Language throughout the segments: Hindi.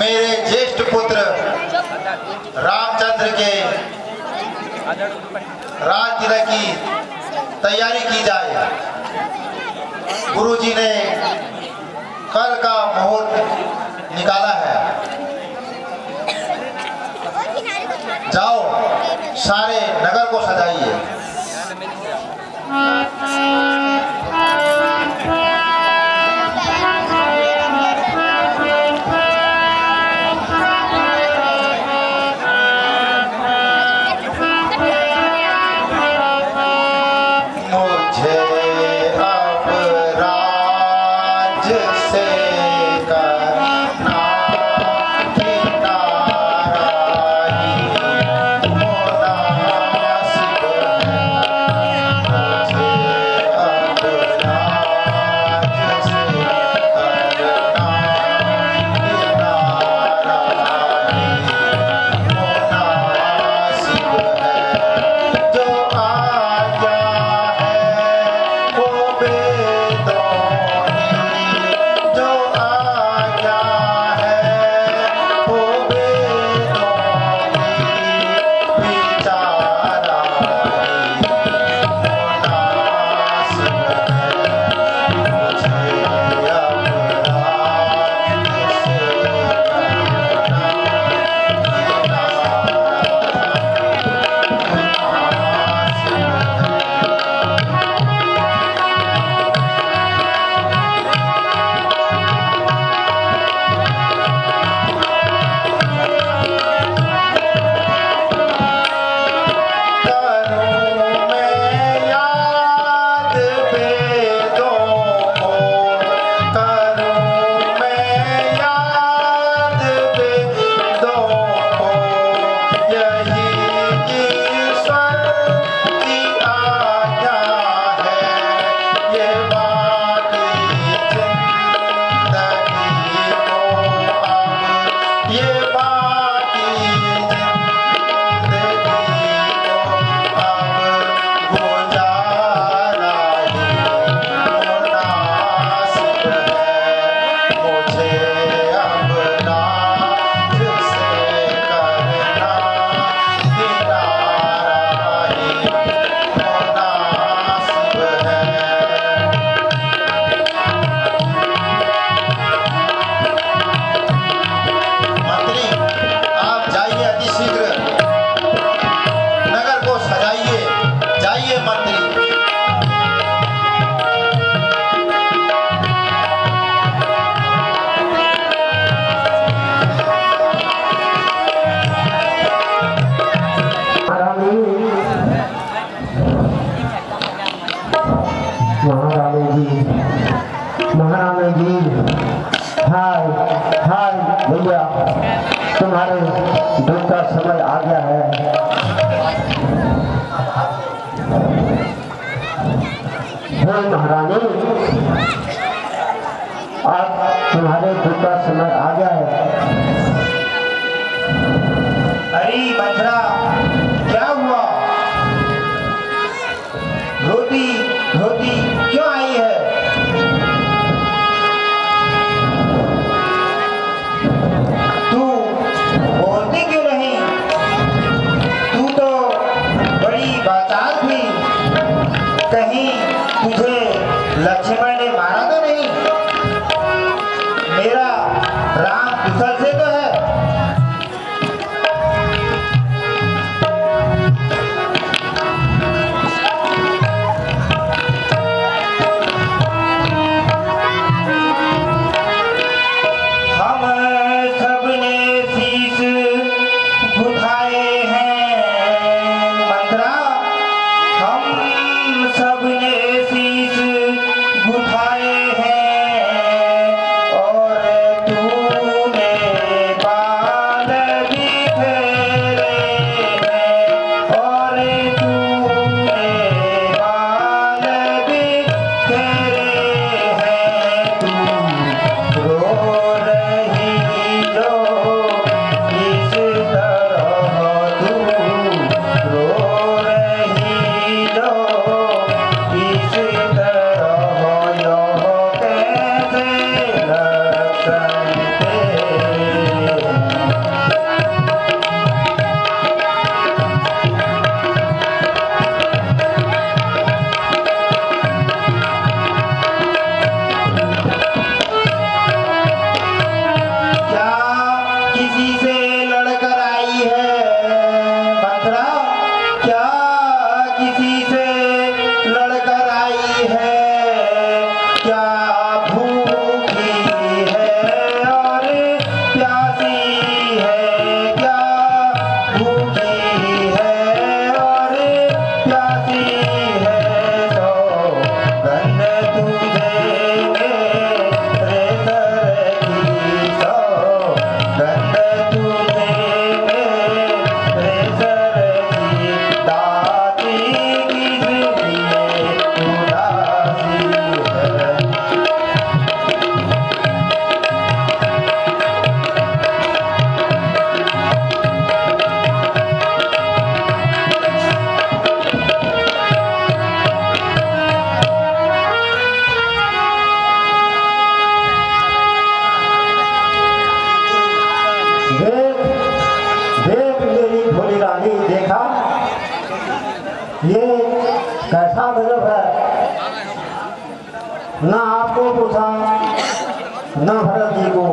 मेरे ज्येष्ठ पुत्र रामचंद्र के राज तिलक की तैयारी की जाए। गुरुजी ने कल का मुहूर्त निकाला है। जाओ सारे नगर को सजाइए। महारानी जी, हाय हाय भैया, तुम्हारे दुख का समय आ गया है। हे महारानी, आज तुम्हारे दुख का समय आ गया है। अरे मंथरा, क्या हुआ? रोती रोती क्यों आई है? तू बोलती क्यों नहीं? तू तो बड़ी बाचाल थी, कहीं तुझे लक्ष्मण ने मारा तो नहीं? मेरा राम कुशल से तो है। सबने शीश उठाए हैं। को पूछा न भरत जी को,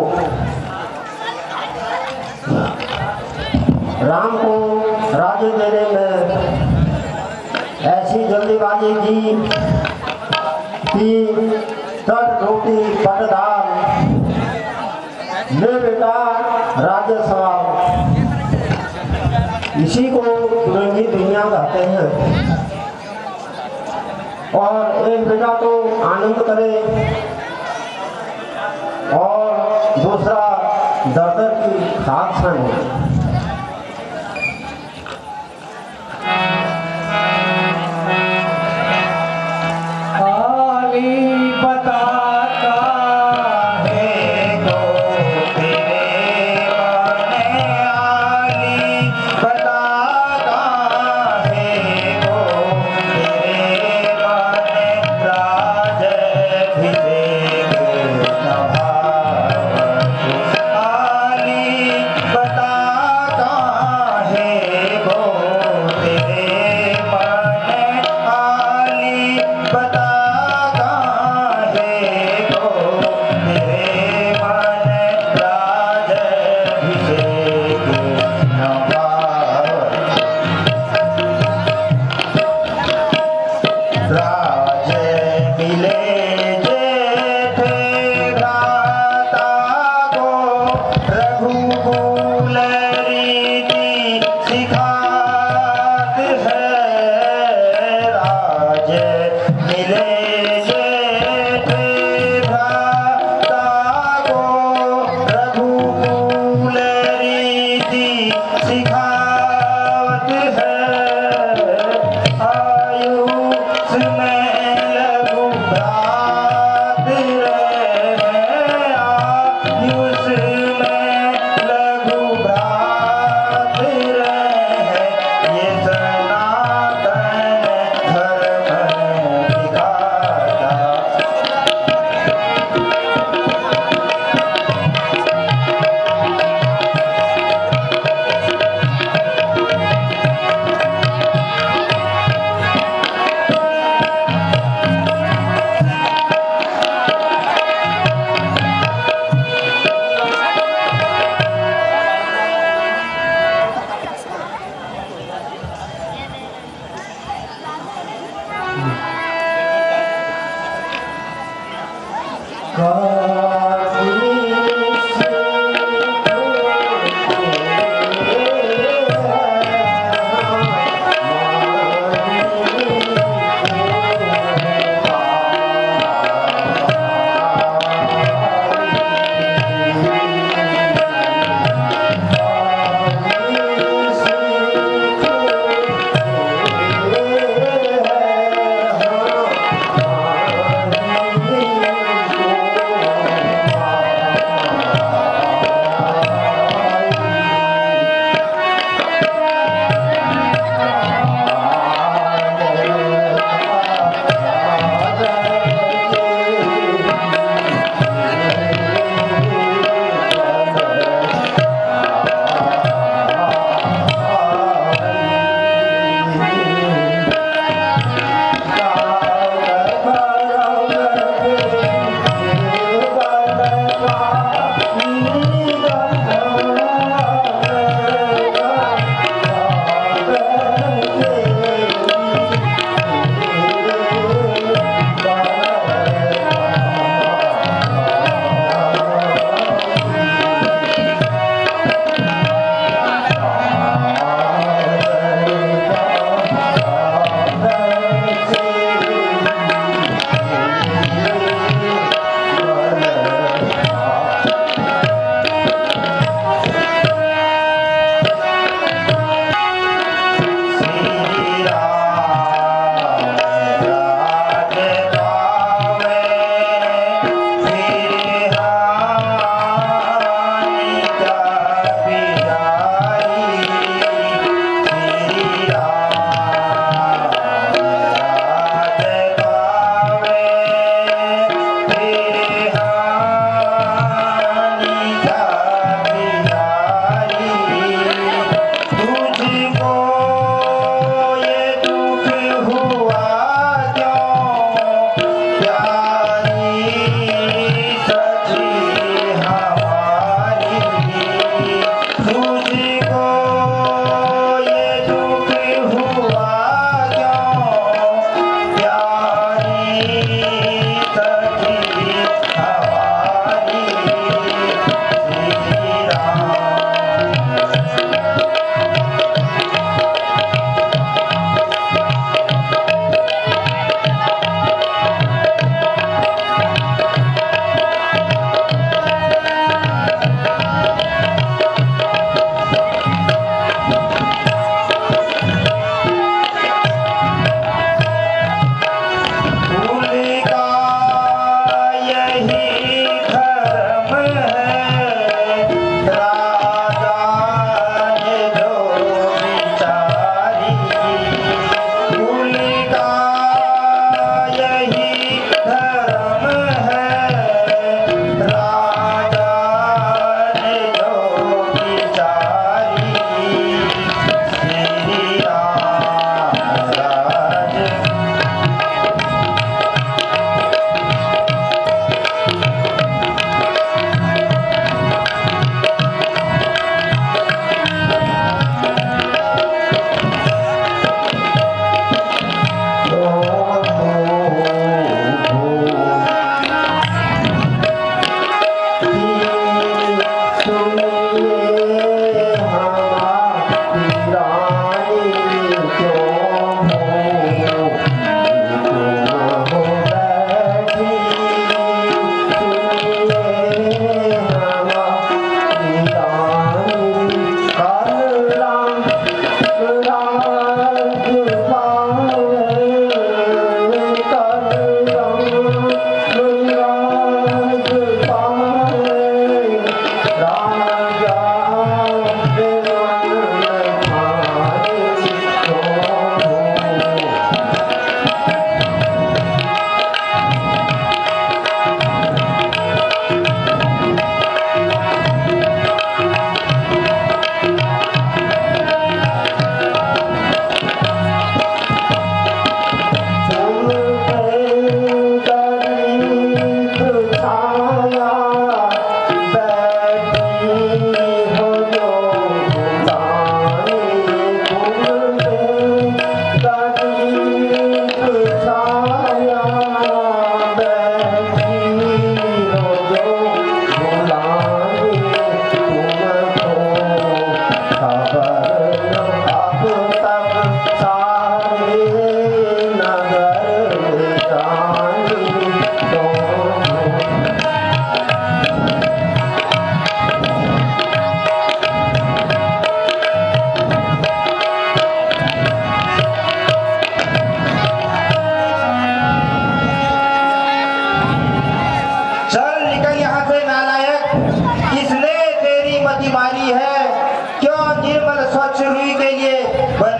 राम को राज्य देने में ऐसी जल्दीबाजी की कि तट रोटी पट दाल, ले बेटा राज्य सवाल, इसी को तुरंगी दुनिया कहते हैं। और एक बेटा तो आनंद करे और दूसरा दर्द की खाक सहे।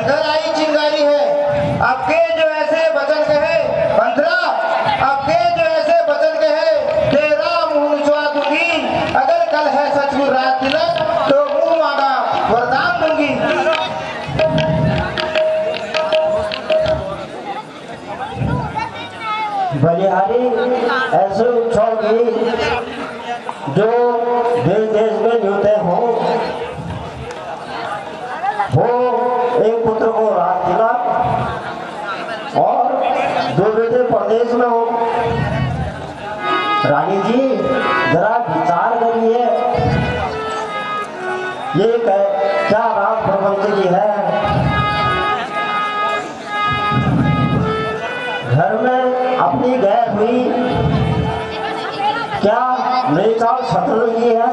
इधर आई चिंगारी है। अब के जो ऐसे वचन कहे बंधरा, अब के जो ऐसे वचन कहे तेरा मुंह नुचवा दूंगी। अगर कल है सचमुच रात तिलक तो मुंह मांगा वरदान दूंगी। बलिहारी ऐसे उत्सव की जो देश देश में होते हो एक पुत्र को राज तिलक और 2 बेटे प्रदेश में हो। रानी जी जरा विचार करिए, ये क्या राज प्रपंच की है। घर में अपनी गैर हुई क्या मेरी चाल शत्रु की है।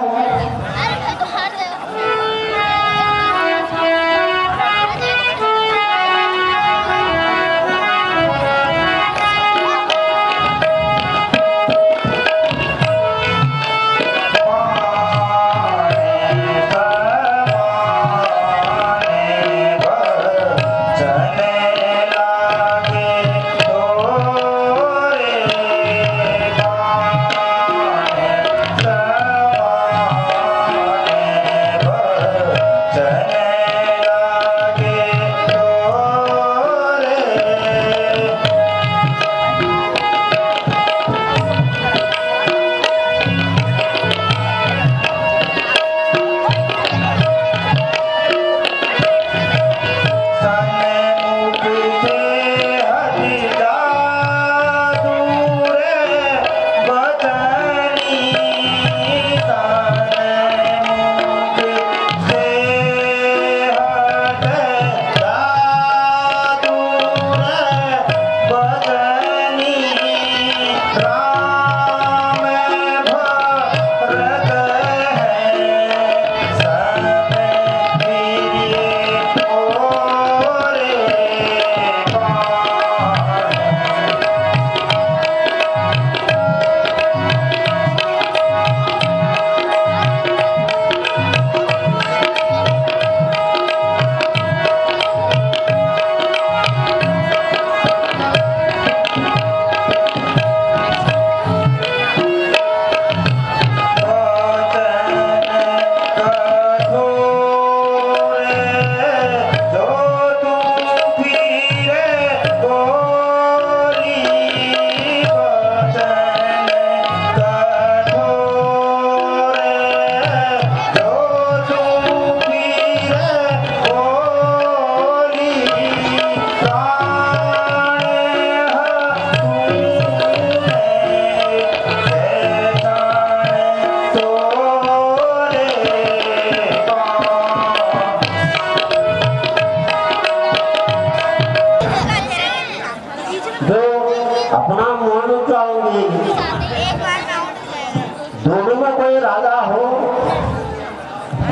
दोनों में कोई राजा हो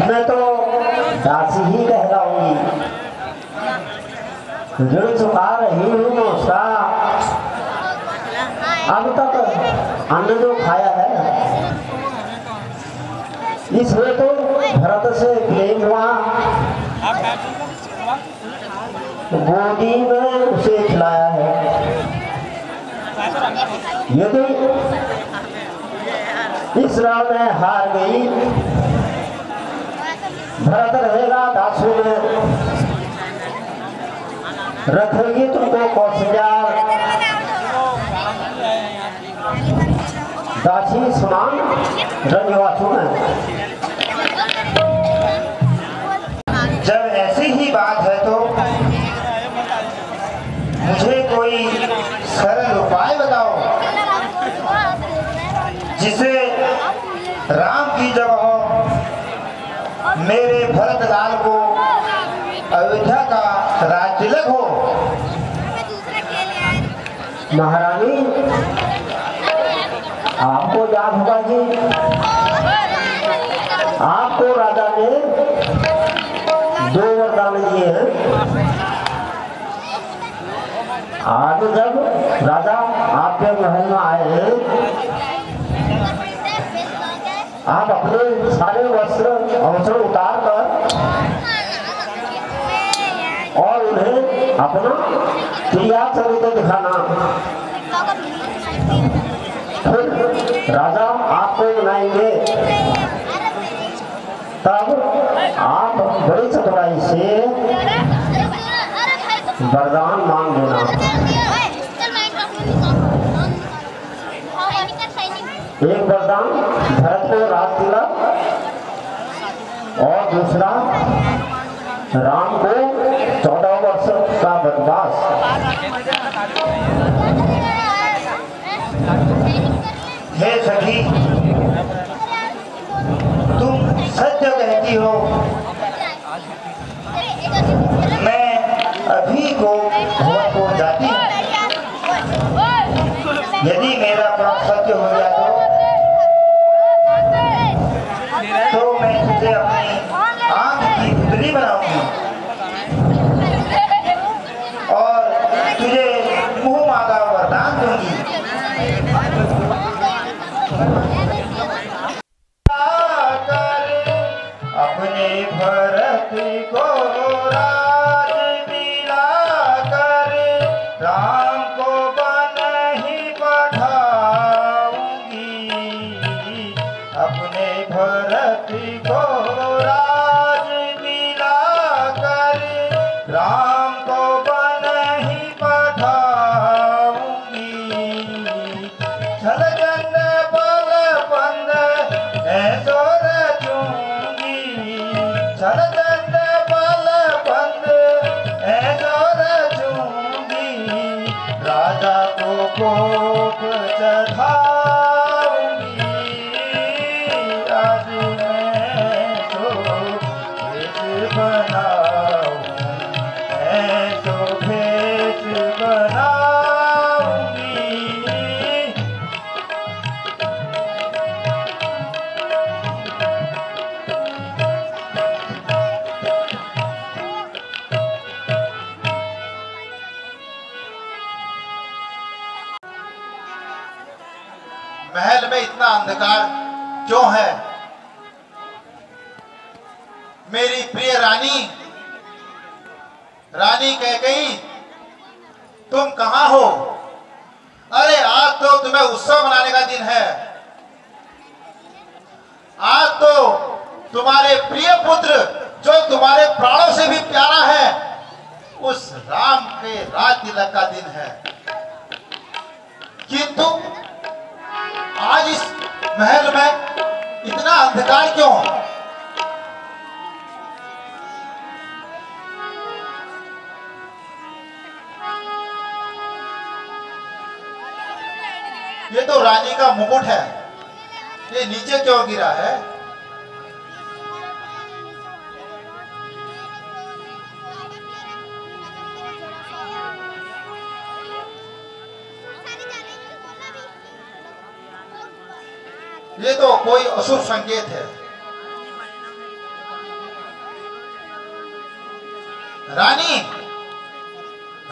मैं तो दासी ही कहलाऊंगी। ऋण चुका रही हूँ मैं उसका, अब तक अन्न जो खाया है इसमें तो भरत से प्रेम हुआ, गोदी में उसे खिलाया है। यदि इस राह में हार गई, भरत रहेगा दासों में, रखेगी तुमको कौशल्या दासी समान रंगवासों में। जब ऐसी ही बात है तो मुझे कोई सरल उपाय बताओ जिसे राम की जगह मेरे भरत लाल को अयोध्या का राज तिलक हो। महारानी आपको याद होगा जी, आपको राजा ने 2 वरदान दिए हैं। आज जब राजा आपके महल में आए हैं, आप अपने सारे वस्त्र अवसर उतार कर और उन्हें अपना क्रिया चरित्र दिखाना। फिर राजा आपको बनाएंगे, तब आप बड़ी चतुराई से वरदान मांग लेना। एक वरदान भरत को राज तिलक और दूसरा राम को 14 वर्ष का वनवास। हे सखी, तुम सत्य कहती हो। मैं अभी को भवनपुर जाती हूँ। यदि मेरा प्राण सत्य हो गया तो मैं तुझे अपनी आंख की पुतली बनाऊंगी और तुझे मुंह मांगा वरदान दूंगी। अपने भरत को राज दिलाकर राम को बन ही पठाऊंगी। अपने भरत को राज दिलाकर राम को बन ही पठाऊंगी। छल जन बल बंद ऐसो रचूंगी। छल जन बल बंद ऐसो रचूंगी। राजा को कोप चढ़ाऊंगी। आज मैं तो भेष बनाऊं, ऐसो भेष बनाऊंगी। महल में इतना अंधकार क्यों है? मेरी प्रिय रानी, रानी कैकेयी, तुम कहां हो? अरे आज तो तुम्हें उत्सव मनाने का दिन है। आज तो तुम्हारे प्रिय पुत्र, जो तुम्हारे प्राणों से भी प्यारा है, उस राम के राज तिलक का दिन है। किंतु आज इस महल में इतना अंधकार क्यों? ये तो रानी का मुकुट है, ये नीचे क्यों गिरा है? ये तो कोई अशुभ संकेत है। रानी,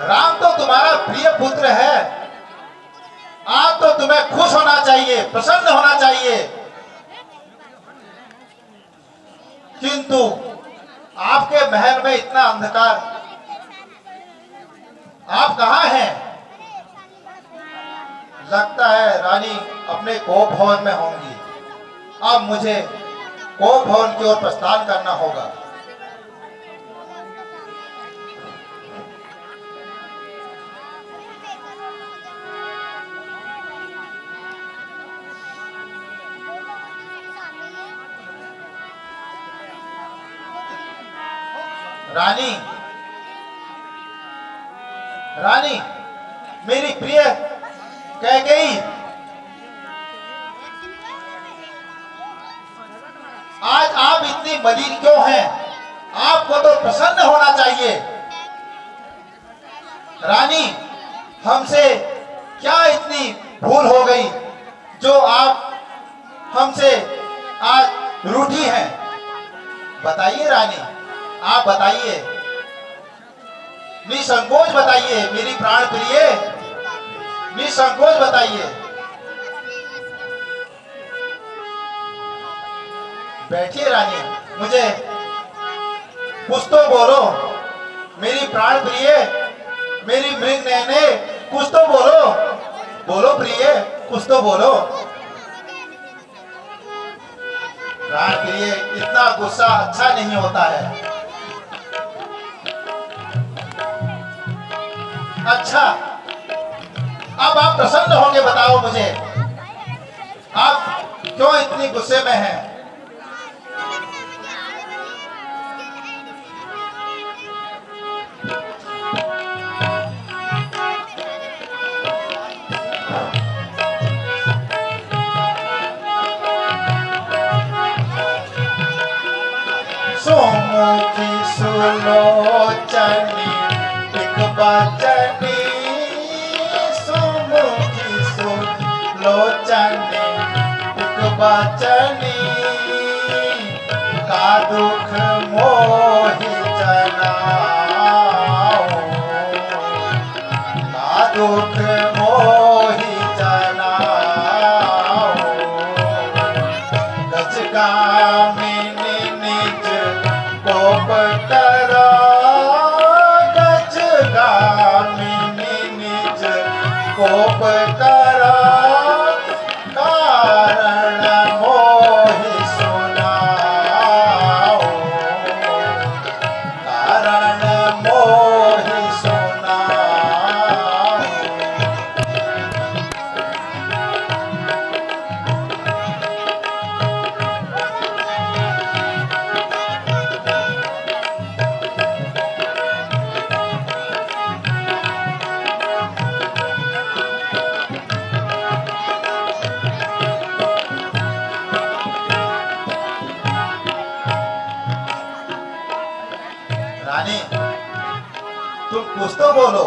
राम तो तुम्हारा प्रिय पुत्र है। आज तो तुम्हें खुश होना चाहिए, प्रसन्न होना चाहिए। किंतु आपके महल में इतना अंधकार, आप कहां हैं? लगता है रानी अपने कोप भवन में होंगी। अब मुझे कोप भवन की ओर प्रस्थान करना होगा। रानी, रानी, मेरी प्रिय कैकेयी, आज आप इतनी मलिन क्यों हैं? आपको तो प्रसन्न होना चाहिए। रानी, हमसे क्या इतनी भूल हो गई जो आप हमसे आज रूठी हैं? बताइए रानी, आप बताइए, निसंकोच बताइए। मेरी प्राण प्रिय, निसंकोच बताइए। बैठिए रानी, मुझे कुछ तो बोलो। मेरी प्राण प्रिय, मेरी मृग नैने, कुछ तो बोलो, बोलो प्रिय, कुछ तो बोलो। प्राण प्रिय, इतना गुस्सा अच्छा नहीं होता है। अच्छा, अब आप प्रसन्न होके बताओ मुझे, आप क्यों इतनी गुस्से में हैं? सोमुखी सुलोचनी एक बचनी, सोमुखी सुलोचनी एक बचनी, का दुख मोहि जनाओ, का दुख मोहि जनाओ। गजगामिनी निज कोप करा, गजगामिनी निज कोप करा, कारण मोहि सुनाओ, कारण मोहि सुनाओ। रानी, तुम कुछ तो बोलो,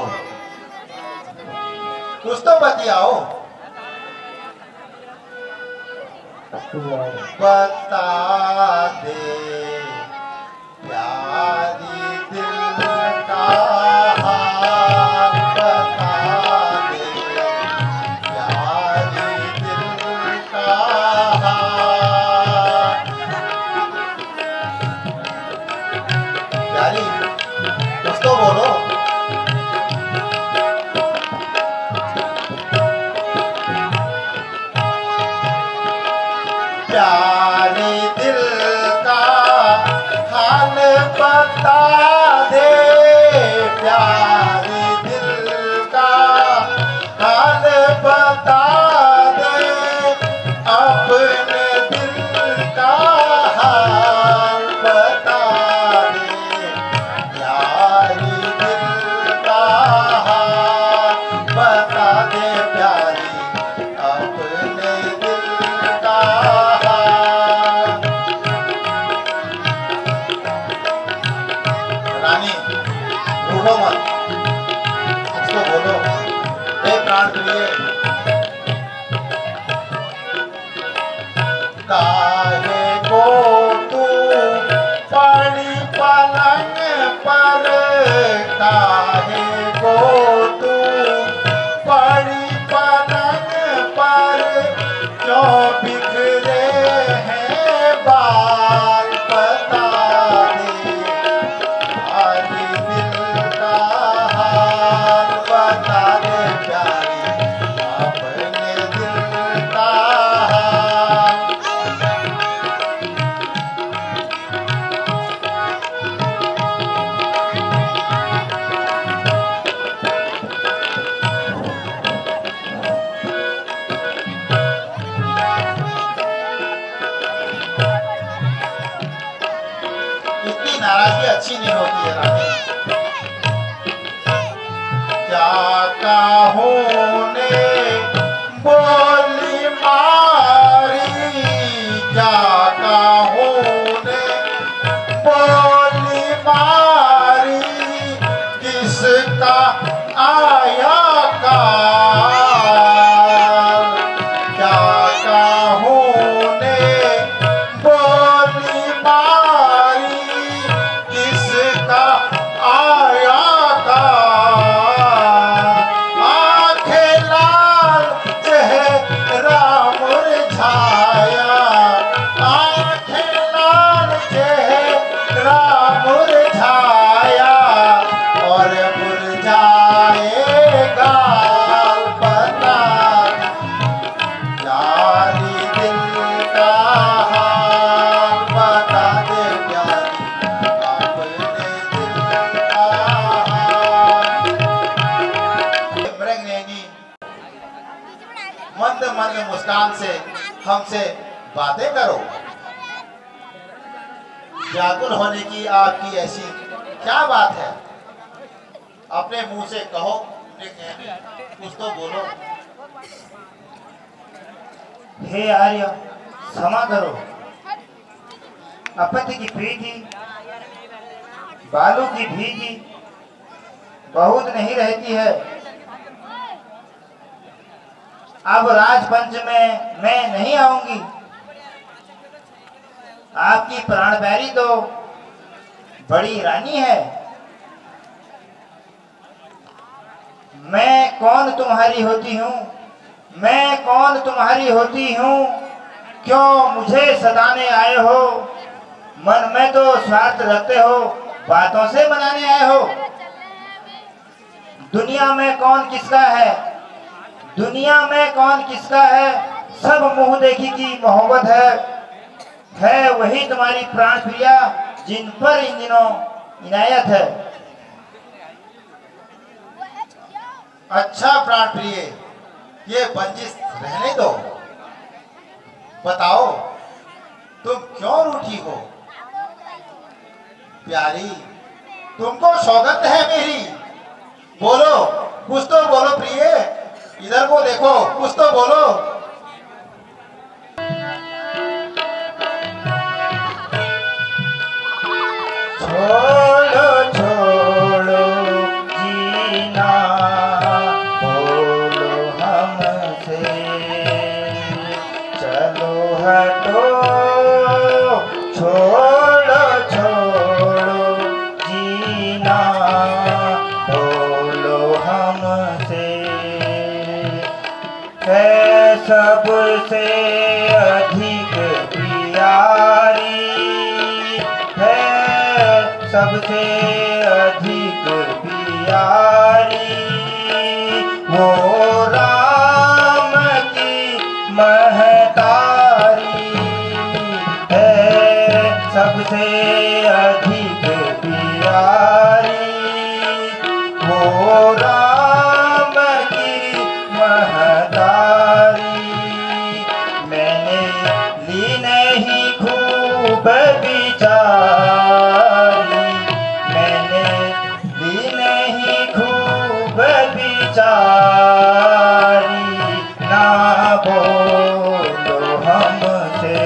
कुछ तो बतियाओ। बता दे प्यारी दिल का हाल, बता दे प्यारी दिल का हाल। प्यारी, कुछ तो बोलो। प्यारे दिल का हाल बता दे, प्यारे दिल का हाल बता दे, अपने दिल का हाल बता दे, प्यारी दिल का हाल बता दे, प्यारी अपने दिल का हाल। रानी, रूठो मत, उसको बोलो, हे प्राण प्रिय, काहे को तू पड़ी पलंग पर, काहे को तू पड़ी पलंग पर, क्यों बिखरे हैं बाल, बता दे प्यारी दिल का हाल, बता दे प्यारी अपने दिल का हाल। इतनी नाराजगी अच्छी नहीं होती है रानी। क्या कहूँ ने बोली मारी, क्या कहूँ ने बोली मारी, किसका आया काल, क्या कहूँ ने बोली मारी, किसका आया काल। आंखें हमसे बातें करो। व्याकुल होने की आपकी ऐसी क्या बात है? अपने मुंह से कहो, कुछ तो बोलो। हे आर्य, क्षमा करो। अपत्य की प्रीति बालू की भीगी बहुत नहीं रहती है। अब राजपंच में मैं नहीं आऊंगी। आपकी प्राणप्यारी तो बड़ी रानी है। मैं कौन तुम्हारी होती हूँ? मैं कौन तुम्हारी होती हूँ? क्यों मुझे सताने आए हो? मन में तो स्वार्थ रखते हो, बातों से मनाने आए हो। दुनिया में कौन किसका है? दुनिया में कौन किसका है? सब मुंह देखी की मोहब्बत है वही तुम्हारी प्राण प्रिया, जिन पर इन दिनों इनायत है। अच्छा प्राण प्रिय, ये बंजिश रहने दो। बताओ तुम क्यों रूठी हो? प्यारी, तुमको सौगंध है मेरी। बोलो, कुछ तो बोलो प्रिय। इधर को देखो, कुछ तो बोलो। छोड़ो छोड़ो जीना, बोलो हमसे। चलो हटो, छोड़ो छोड़ो जीना, बोलो हमसे। है सबसे अधिक प्यारी, सबसे अधिक प्यारी वो राम की महतारी है। सबसे अधिक प्यारी वो राम की महतारी। मैंने ली नहीं खूब विचार, ना बोलो हमसे।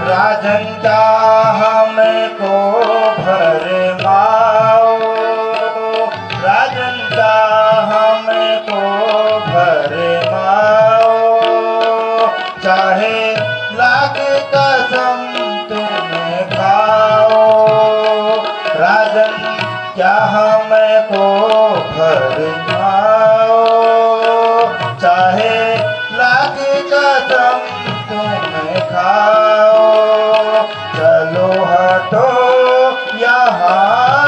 राजन क्या हमको भरमाओ, राजन क्या हमको भरमाओ। चाहे लाख कसम तुम खाओ, राजन क्या हमको भरमाओ। चाहे लाख कसम तुम खाओ। चलो हटो यहाँ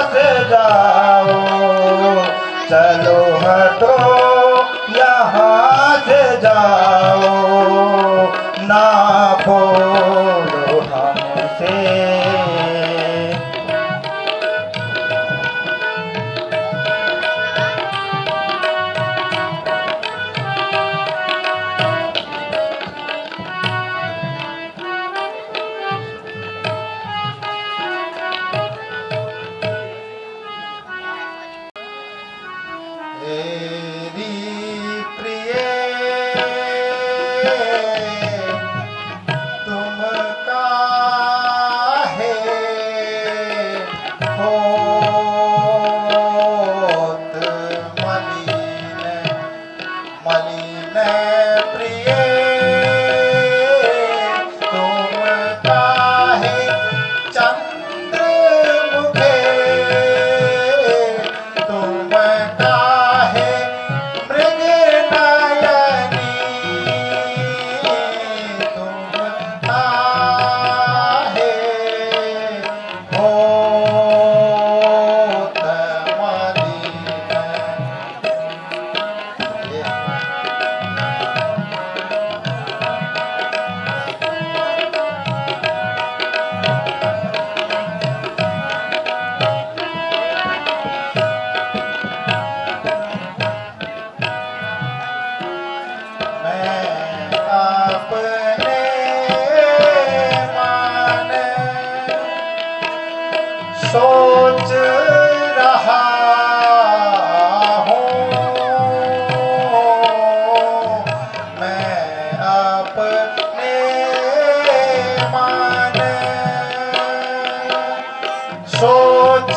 सोच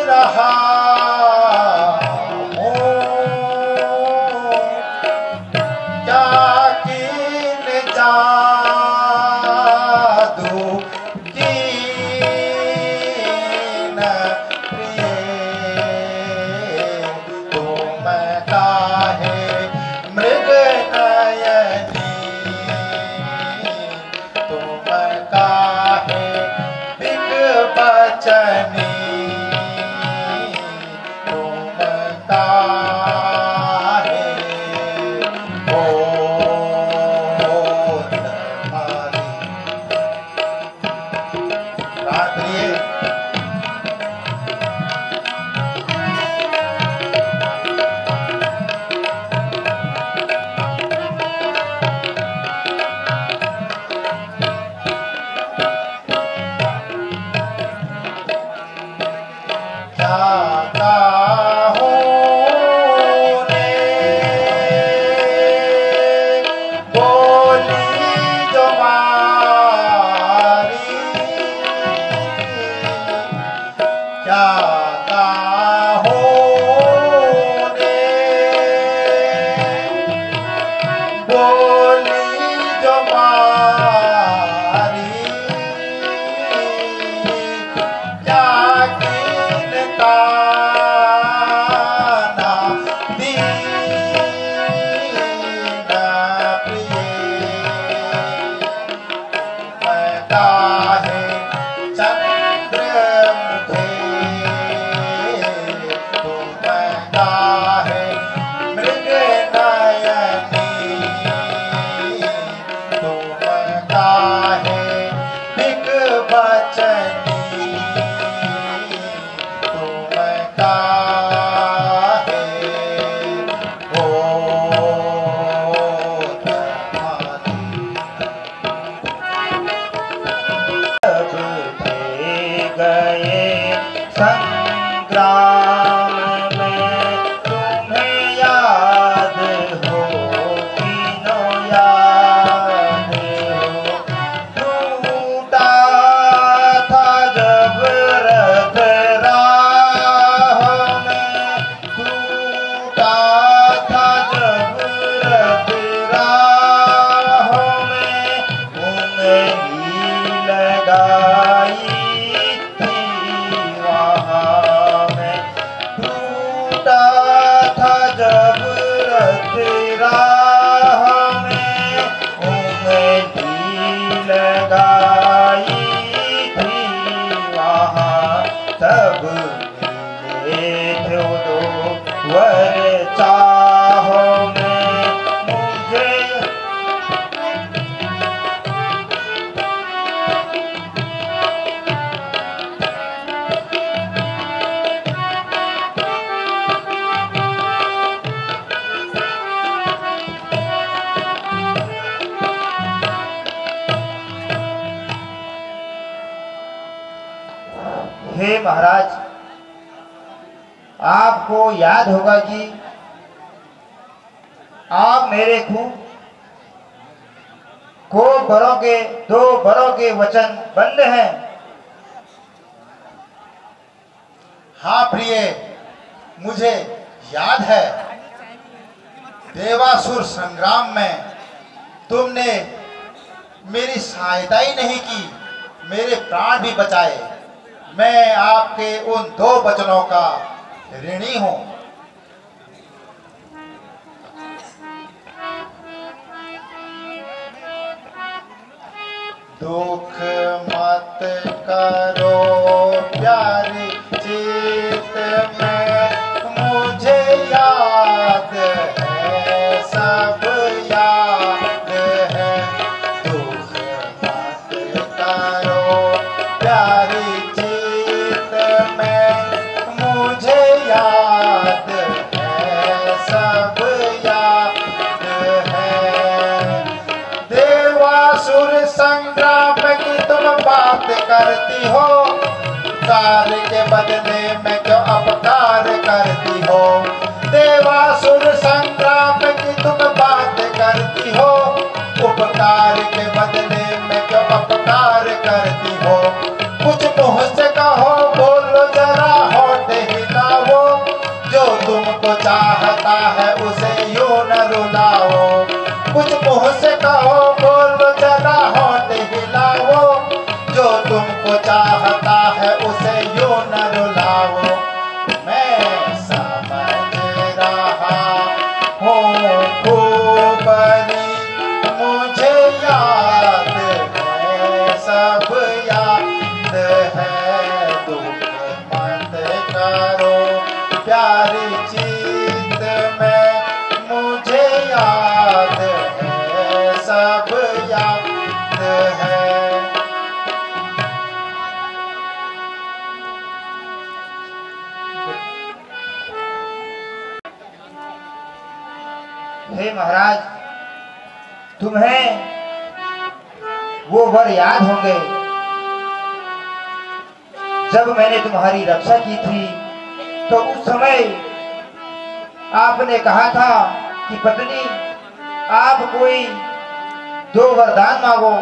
रहा हूँ क्या किन जादू की न प्रिय तुम काहे मृग नयनी तुम काहे बिग बचनी तुम काहे होत मारी। प्राण प्रिय, जाता हूँ ने बोली जो मारी जाता हूँ ने बोली जो मारी जाकिन काना दीना प्रिय मैं काहे चंद्रमुखे तुम काहे मृग नयनी तुम काहे बिग बचनी तुम काहे होत मारी। सब थे गए संग्राम में तुम्हें याद हो तीनों याद हो टूटा था जब रथ राह में टूटा था जब रथ राह में उंगली लगाई थी वहाँ में टूटा था जब रथ राह में उंगली लगाई थी वहाँ तब मिले थे दो वर चाहो में मुझे हे महाराज, आपको याद होगा कि आप मेरे खून को बरों के 2 बरों के वचन बंद हैं। हाँ प्रिय, मुझे याद है देवासुर संग्राम में तुमने मेरी सहायता ही नहीं की, मेरे प्राण भी बचाए। मैं आपके उन 2 वचनों का ऋणी हूं। दुख मत करो प्यारी चित में मुझे याद है सब याद है। दुख मत करो प्यारी चित में मुझे याद है सब याद है। देवासुर संग्राम की तुम बात करती हो, कार्य के बदले में क्यों अपकार करती हो। देवासुर संग्राम की तुम बात करती हो, उपकार के बदले में क्यों अपकार करती हो। कुछ मुँह से कहो मुंह से कहो बोलो जरा होठ हिलाओ, जो तुमको चाहता है उसे यूं न रुलाओ। मैं समझ रहा हूँ खूबरी, मुझे याद है सब याद है, दुख मत करो प्यारी चीत में, मुझे याद है सब याद है। हे महाराज, तुम्हें वो वर याद होंगे जब मैंने तुम्हारी रक्षा की थी, तो उस समय आपने कहा था कि पत्नी आप कोई 2 वरदान मांगो।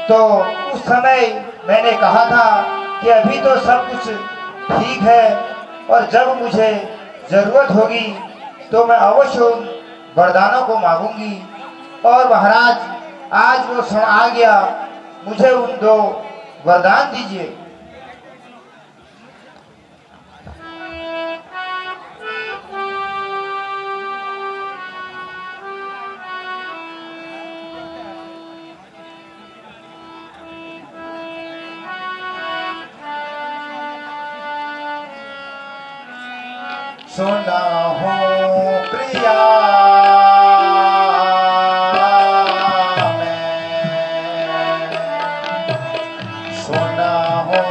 तो उस समय मैंने कहा था कि अभी तो सब कुछ ठीक है, और जब मुझे जरूरत होगी तो मैं अवश्य उन वरदानों को मांगूंगी। और महाराज, आज वो क्षण आ गया, मुझे उन 2 वरदान दीजिए। सुना हो प्रिया सुना हो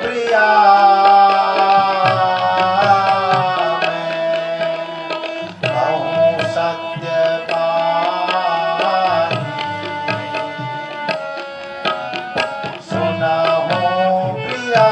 प्रिया, कहूँ सत्य बानी, सुना हो प्रिया,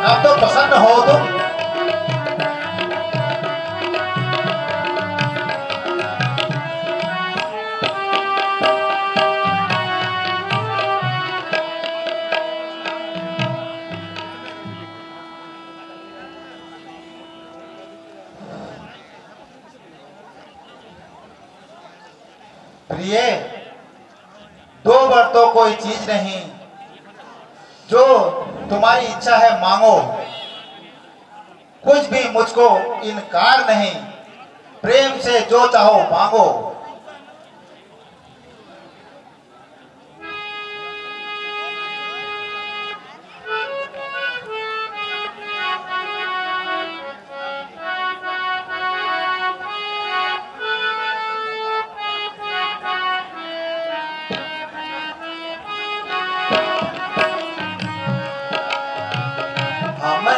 अब तो प्रसन्न हो तुम। प्रिय, 2 वर तो कोई चीज नहीं, जो तुम्हारी इच्छा है मांगो, कुछ भी मुझको इनकार नहीं, प्रेम से जो चाहो मांगो।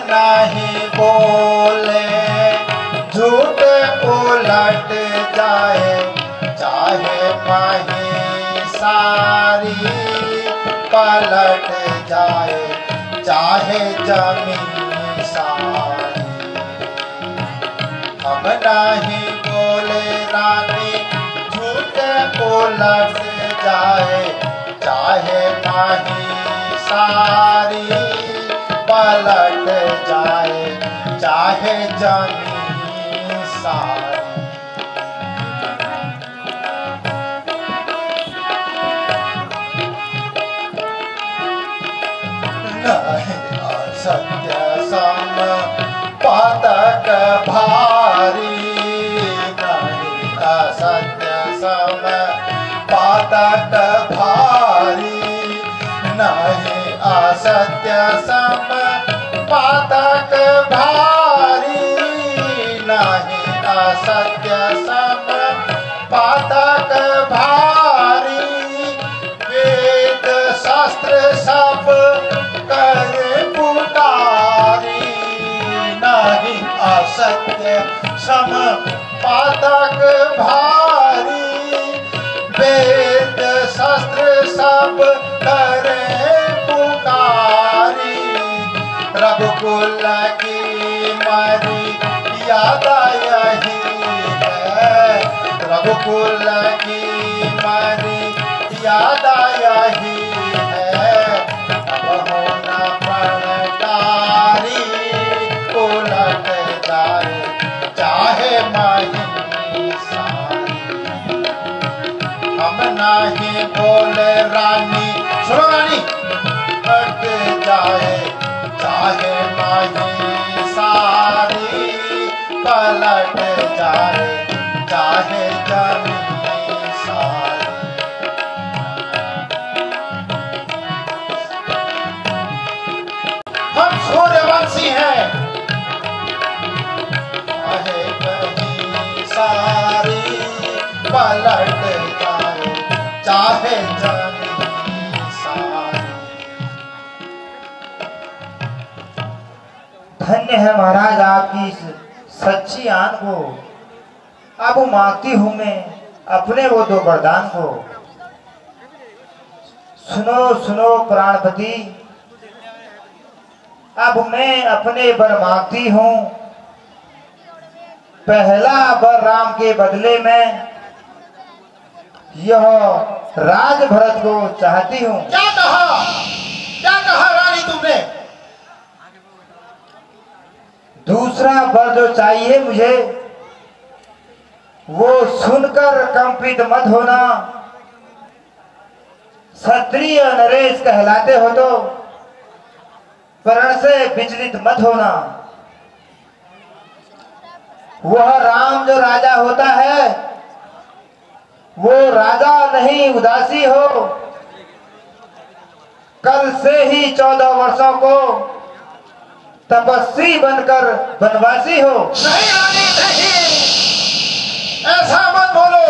नहीं बोले झूठ उलट जाए, चाहे मही सारी पर पलट जाए चाहे जमीन सारी। हम नहीं बोले रानी झूठे उलट जाए चाहे माही सारी पलट जाए चाहे जमीन सारी। सत्य सम पातक भारी नहीं असत्य सम पातक भारी नहीं असत्य सम पातक भारी नहीं असत्य सम पातक भारी। वेद शास्त्र सब कर पुकारी नहीं असत्य सम पातक भारी। वेद शास्त्र सब करे पुकारी रघुकुल की मरी याद यही है रघुकुल की मरी याद यही है। अब होना प्रणकारी उलट जाए चाहे माही सारी। हम नहीं बोले रानी सुनो रानी हट जाए चाहे माही सारी पलट जाए चाहे जमीन सारी। हम सूर्यवंशी हैं चाहे कहीं सारी पलट जाए चाहे जमीन सारी। धन्य है महाराज आपकी इस सच्ची आन को। अब मांगती हूं मैं अपने वो दो वरदान को। सुनो सुनो प्राणपति अब मैं अपने वर मांगती हूं। पहला वर राम के बदले में यह राज भरत को चाहती हूं। क्या कहा रानी तुमने? दूसरा वर जो चाहिए मुझे वो सुनकर कंपित मत होना। क्षत्रिय नरेश कहलाते हो तो प्रण से विचलित मत होना। वह राम जो राजा होता है वो राजा नहीं उदासी हो। कल से ही 14 वर्षों को तपस्वी बनकर वनवासी हो। नहीं रानी नहीं ऐसा मत बोलो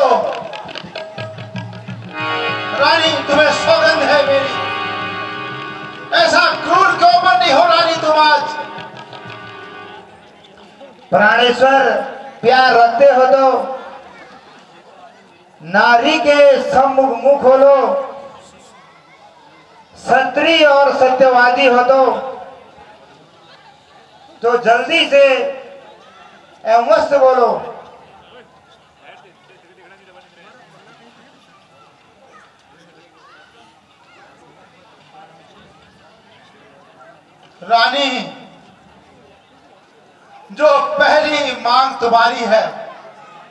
रानी तुम्हें सौगंध है मेरी। ऐसा क्रूर क्यों बनी हो रानी तुम आज? प्राणेश्वर प्यार रखते हो तो नारी के सम्मुख मुख खोलो। क्षत्रिय और सत्यवादी हो तो जल्दी से एवं बोलो। रानी जो पहली मांग तुम्हारी है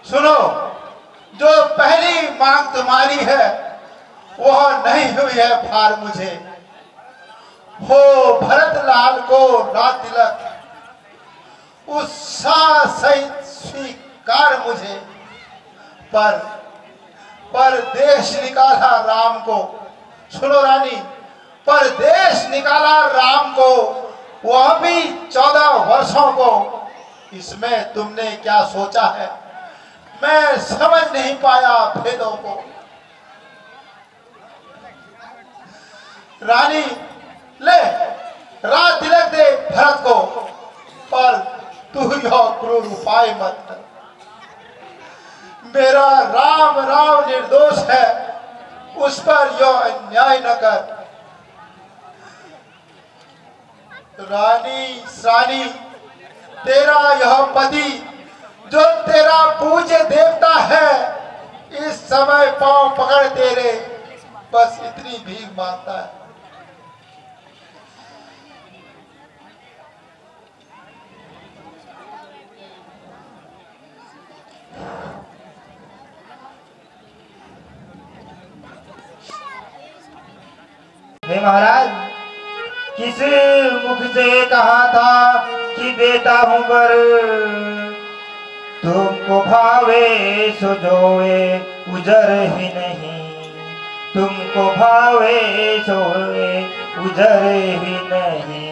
सुनो जो पहली मांग तुम्हारी है वह नहीं हुई है भार मुझे। हो भरत लाल को रात तिलक उत्साह सहित स्वीकार मुझे। पर देश निकाला राम को। सुनो रानी परदेश निकाला राम को वह भी 14 वर्षों को। इसमें तुमने क्या सोचा है मैं समझ नहीं पाया भेदों को। रानी ले रात तिलक दे भरत को पर तू यह क्रूर उपाय मत कर। मेरा राम निर्दोष है उस पर यह अन्याय न कर। रानी रानी, तेरा यह पति जो तेरा पूज्य देवता है, इस समय पांव पकड़ तेरे बस इतनी भीख मांगता है। हे महाराज, किस मुख से कहा था कि देता हूँ वर, तुमको भावे सो जोए उजर ही नहीं, तुमको भावे सोए उजर ही नहीं।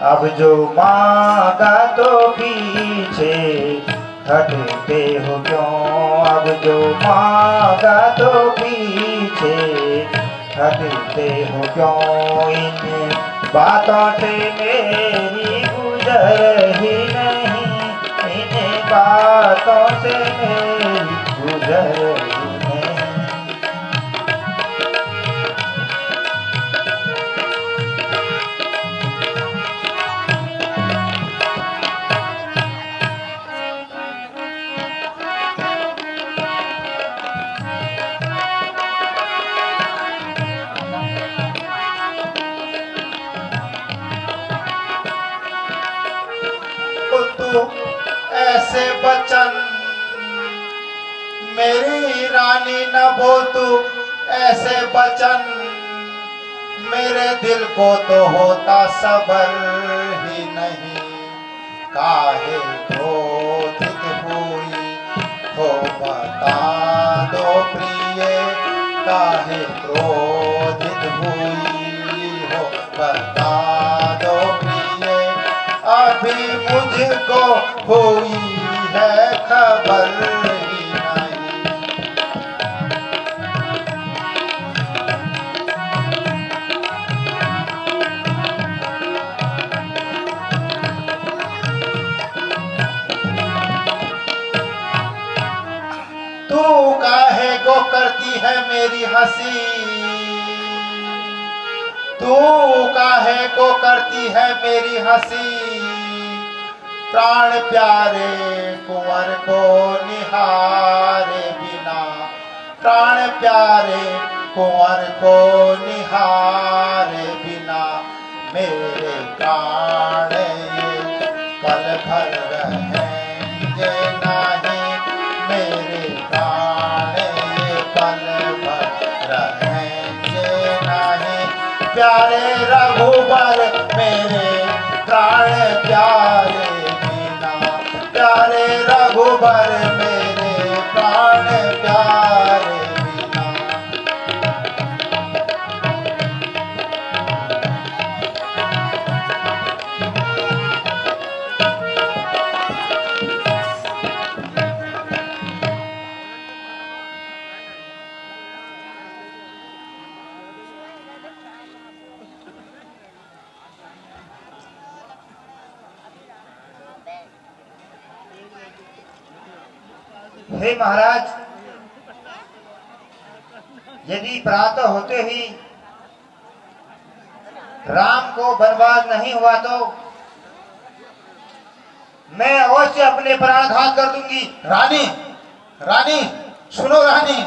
अब जो मांगा तो पीछे हटते हो क्यों, अब जो मांगा तो पीछे हटते हो क्यों। इन बातों से मेरी गुजर ही नहीं, इन बातों से मेरी गुजर ही नहीं। ऐसे बचन मेरी रानी न बोल तू, ऐसे बचन मेरे दिल को तो होता सबर ही नहीं। काहे क्रोधित हुई हो बता दो प्रिय, काहे क्रोधित हुई हो बता दो प्रिय। अभी मुझको हुई है खबर ही नहीं। तू काहे को करती है मेरी हंसी, तू काहे को करती है मेरी हंसी। प्राण प्यारे कुंवर को निहारे बिना, प्राण प्यारे कुंवर को निहारे बिना। मेरे प्राण ये पल भर रहेंगे नहीं, मेरे प्राण ये पल भर रहेंगे नहीं। प्यारे रघुबर मेरे प्राण प्यारे बिना, प्यारे रघुबर मेरे प्राण प्यारे बिना। हे महाराज, यदि प्रातः होते ही राम को वनवास नहीं हुआ तो मैं अवश्य अपने प्राण घात कर दूंगी। रानी रानी सुनो रानी,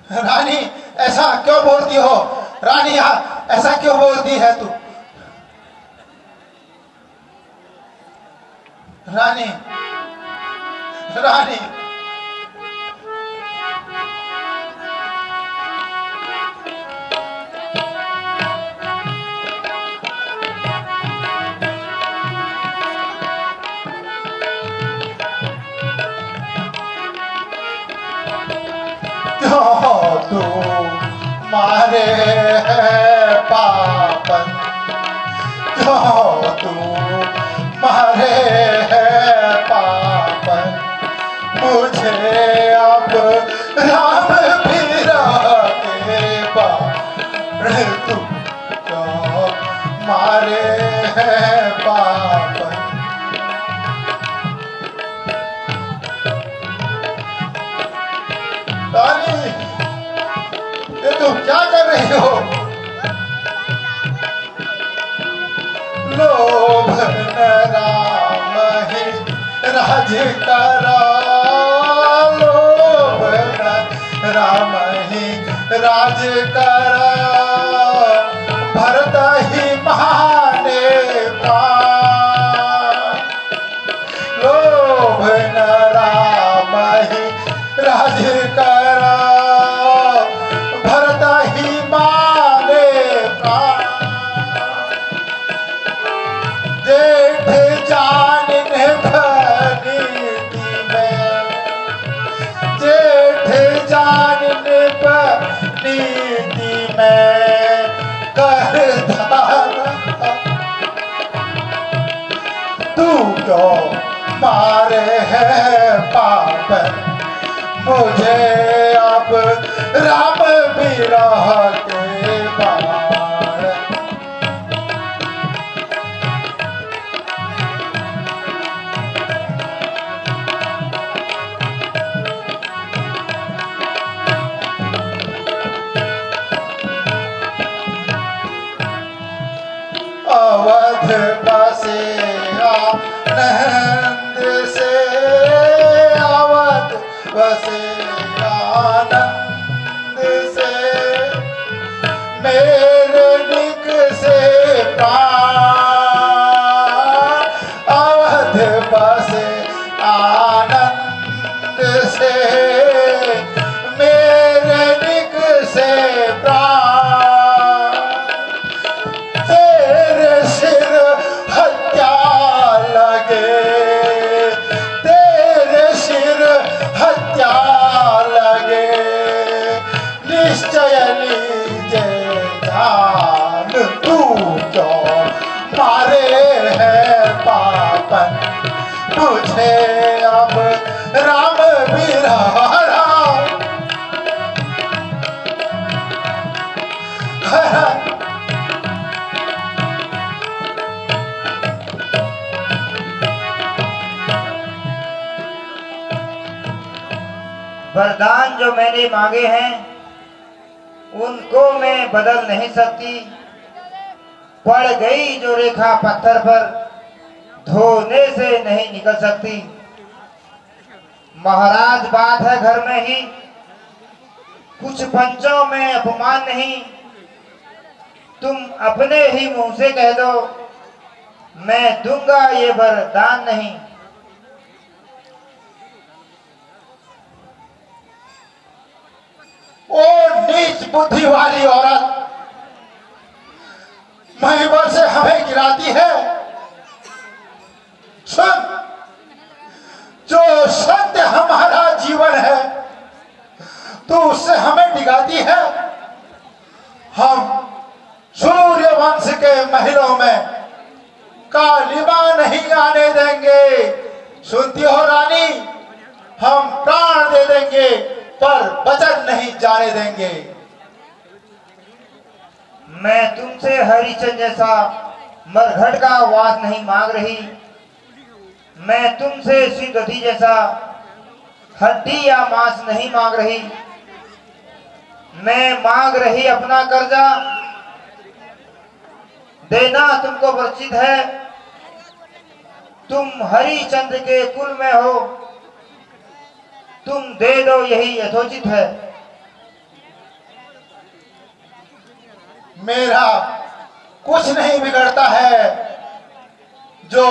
रानी ऐसा क्यों बोलती हो रानी, ऐसा क्यों बोलती है तू रानी, रानी। तू मारे है पापन, तो तू मारे है पापन। मुझे अब राम भी के बाण, तू तो मारे है पापन। रानी ये तुम क्या कर रही हो? लो राम ही राज करा, लोभ न राम ही राज करा, भरत ही माने प्राण, लोभ न राम ही राज करा, भरत ही माने प्राण, जेठ जान नीति में, जेठ जान नीति में कर धारा, तू क्यों मारे है पापन मुझे अब राम विरह के बाण, अवध बसे आनंद से, अवध बसे आनंद से, मेरे निक से प्राण, अवध बसे आनंद से, मेरे निक से प्राण, तेरे सिर हत्या लगे, तेरे सिर हत्या लगे, निश्चय लीजे जान, तू क्यों मारे है पापन मुझे अब राम विरह, वरदान जो मैंने मांगे हैं उनको मैं बदल नहीं सकती, पड़ गई जो रेखा पत्थर पर धोने से नहीं निकल सकती। महाराज बात है घर में ही, कुछ पंचों में अपमान नहीं, तुम अपने ही मुंह से कह दो मैं दूंगा ये वरदान नहीं। ओ नीच बुद्धि वाली औरत, महिमा से हमें गिराती है। सुन, जो सत्य हमारा जीवन है तो उससे हमें डिगाती है। हम सूर्य वंश के महलों में कालिमा नहीं आने देंगे। सुनती हो रानी, हम प्राण दे देंगे पर वचन नहीं जाने देंगे। मैं तुमसे हरिचंद जैसा मरघट का वास नहीं मांग रही, मैं तुमसे सिद्धि जैसा हड्डी या मांस नहीं मांग रही। मैं मांग रही अपना कर्जा, देना तुमको परिचित है। तुम हरिचंद्र के कुल में हो, तुम दे दो यही यथोचित है। मेरा कुछ नहीं बिगड़ता है जो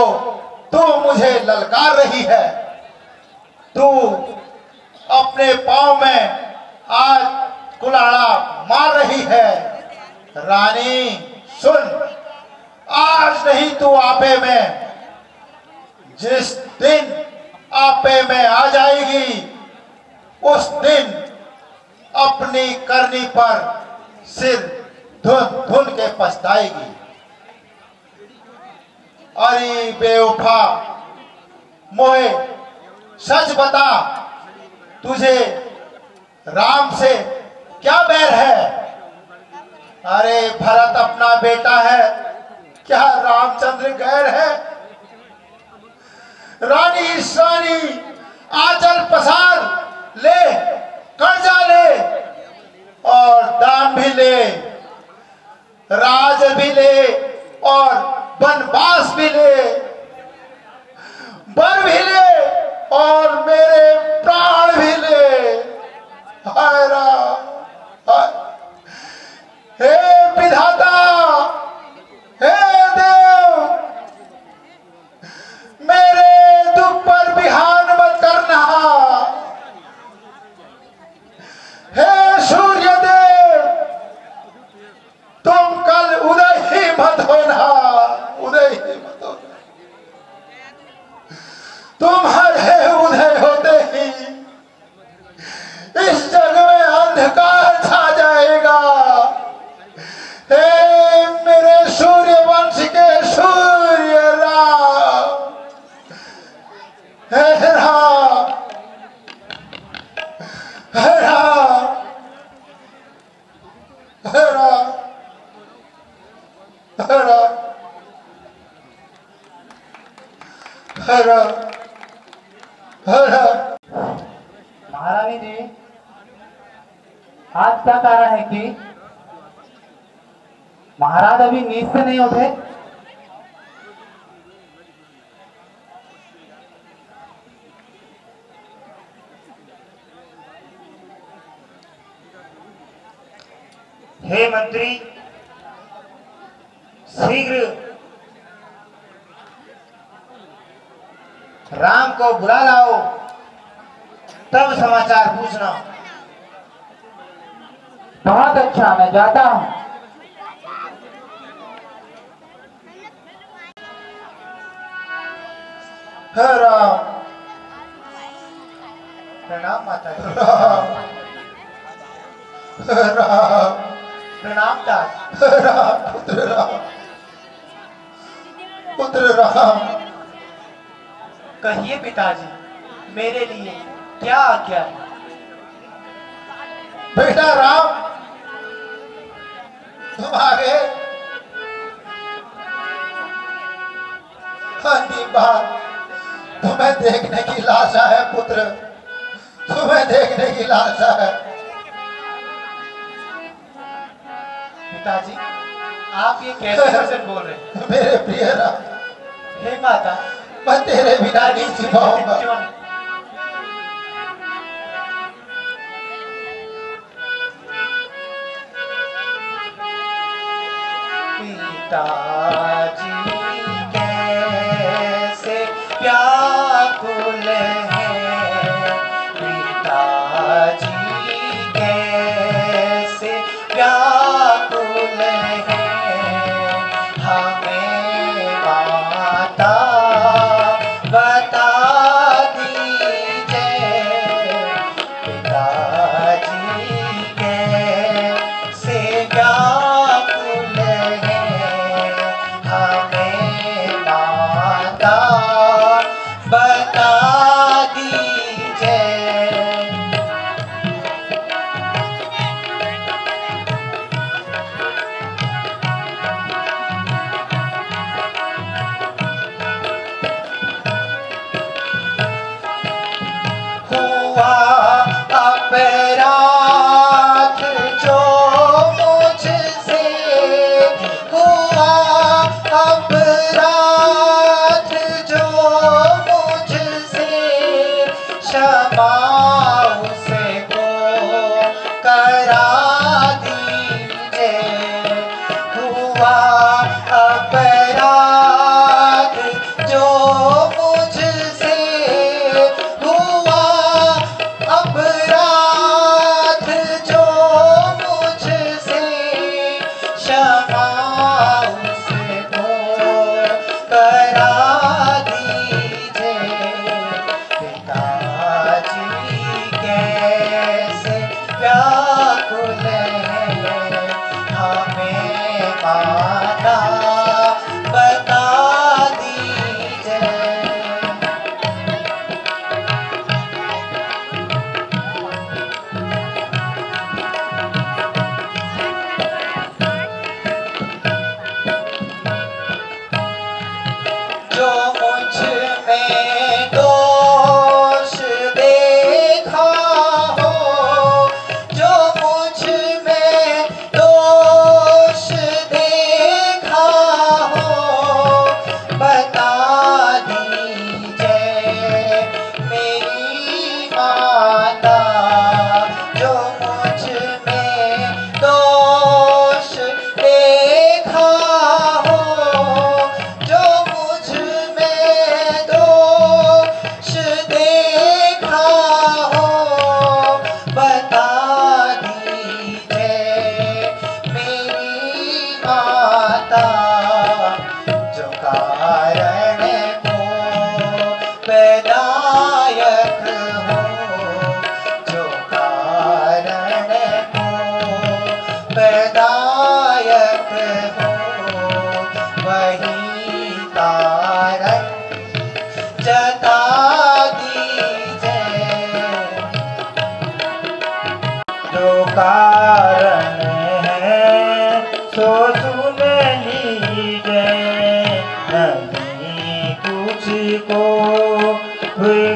तू मुझे ललकार रही है। तू अपने पांव में आज कुल्हाड़ा मार रही है। रानी सुन, आज नहीं तू आपे में, जिस दिन आपे में आ जाएगी उस दिन अपनी करनी पर सिर धुन धुन के पछताएगी। अरे बेवफा, मोहे सच बता, तुझे राम से क्या बैर है? अरे भरत अपना बेटा है, क्या रामचंद्र गैर है? रानी रानी आंचल पसार ले, कर्जा ले और दान भी ले, राज भी ले और वनवास भी ले, तुम्हारे उदय होते ही इस जग में अंधकार छा जाएगा। हे मेरे सूर्य वंश के सूर्य राम, हे राम, हे राम, हे राम, हे राम, हे राम, हे राम। महारानी जी, आज क्या कारण है कि महाराज अभी नींद से नहीं उठे? हे मंत्री, शीघ्र राम को बुला लाओ, तब समाचार पूछना। बहुत अच्छा, मैं जाता हूँ। हे राम, प्रणाम माता जी। राम, हे राम, प्रणाम दास। हे राम, पुत्र राम, पुत्र राम। कहिए पिताजी, मेरे लिए क्या आज्ञा है? बेटा राम, तुम आ गए। अंतिम बार तुम्हें देखने की लाशा है पुत्र, तुम्हें देखने की लाशा है। पिताजी, आप ये कैसे वचन बोल रहे हैं? मेरे प्रिय राम, हे माता, मैं तेरे बिना नहीं जी पाऊंगा। पिताजी कैसे व्याकुल हैं, पिताजी कैसे व्याकुल हैं, हमें माता बता दीजिए, पिताजी कैसे व्याकुल हैं, हमें माता बता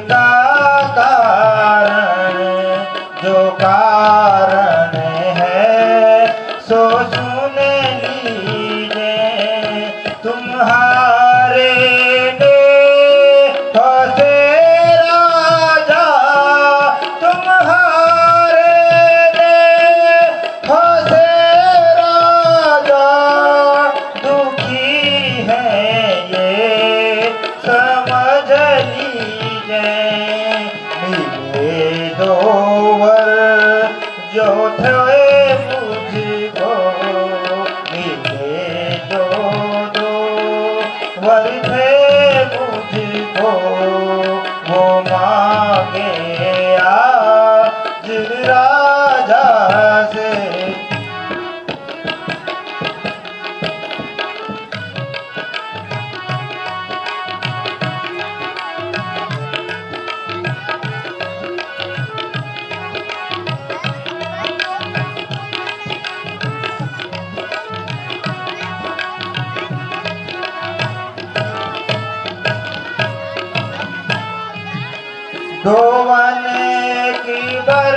का कारण जो कारण है सो सुन लीजिए। तुम्हारे ने हंसे राजा, तुम्हारे ने हंसे राजा, दुखी है ये समझ लीजिए। मिले दो वर जो थे मुझको, मिले दो वर थे मुझको, वो मांगे आज राजा से। दो वन की बर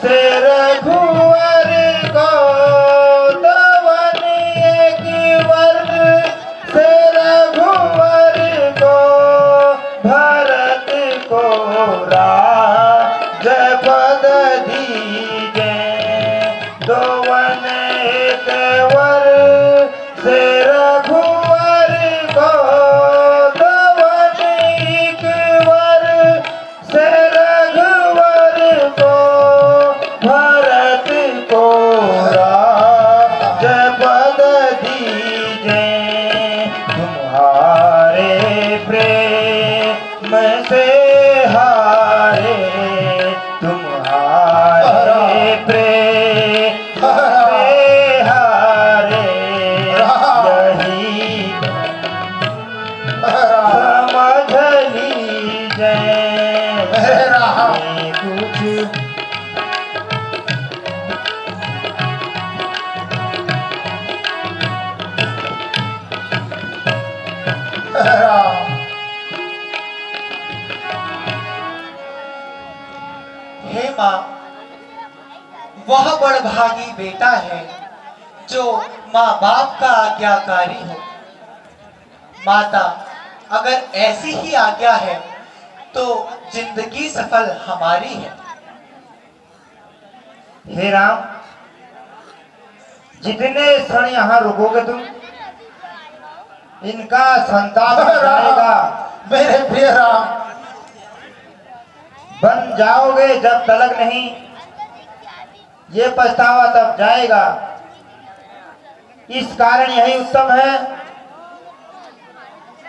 से रघुवर को, दो वन की बर से रघुवर को, भरत को राज पद दीजे। दो वन के वर से रघुवर को, दो वन के वर से रघुवर को, भरत को राज पद दीजे। तुम्हारे प्रेम से हारे, तुम्हारे प्रेम से हारे, यही समझ लीजिए। कुछ हे माँ, वह बड़भागी बेटा है जो माँ बाप का आज्ञाकारी हो। माता, अगर ऐसी ही आज्ञा है तो जिंदगी सफल हमारी है। हे राम, जितने क्षण यहाँ रुकोगे तुम, इनका संताप जाएगा। मेरे प्रिय राम, बन जाओगे जब तलक नहीं, ये पछतावा तब जाएगा। इस कारण यही उत्तम है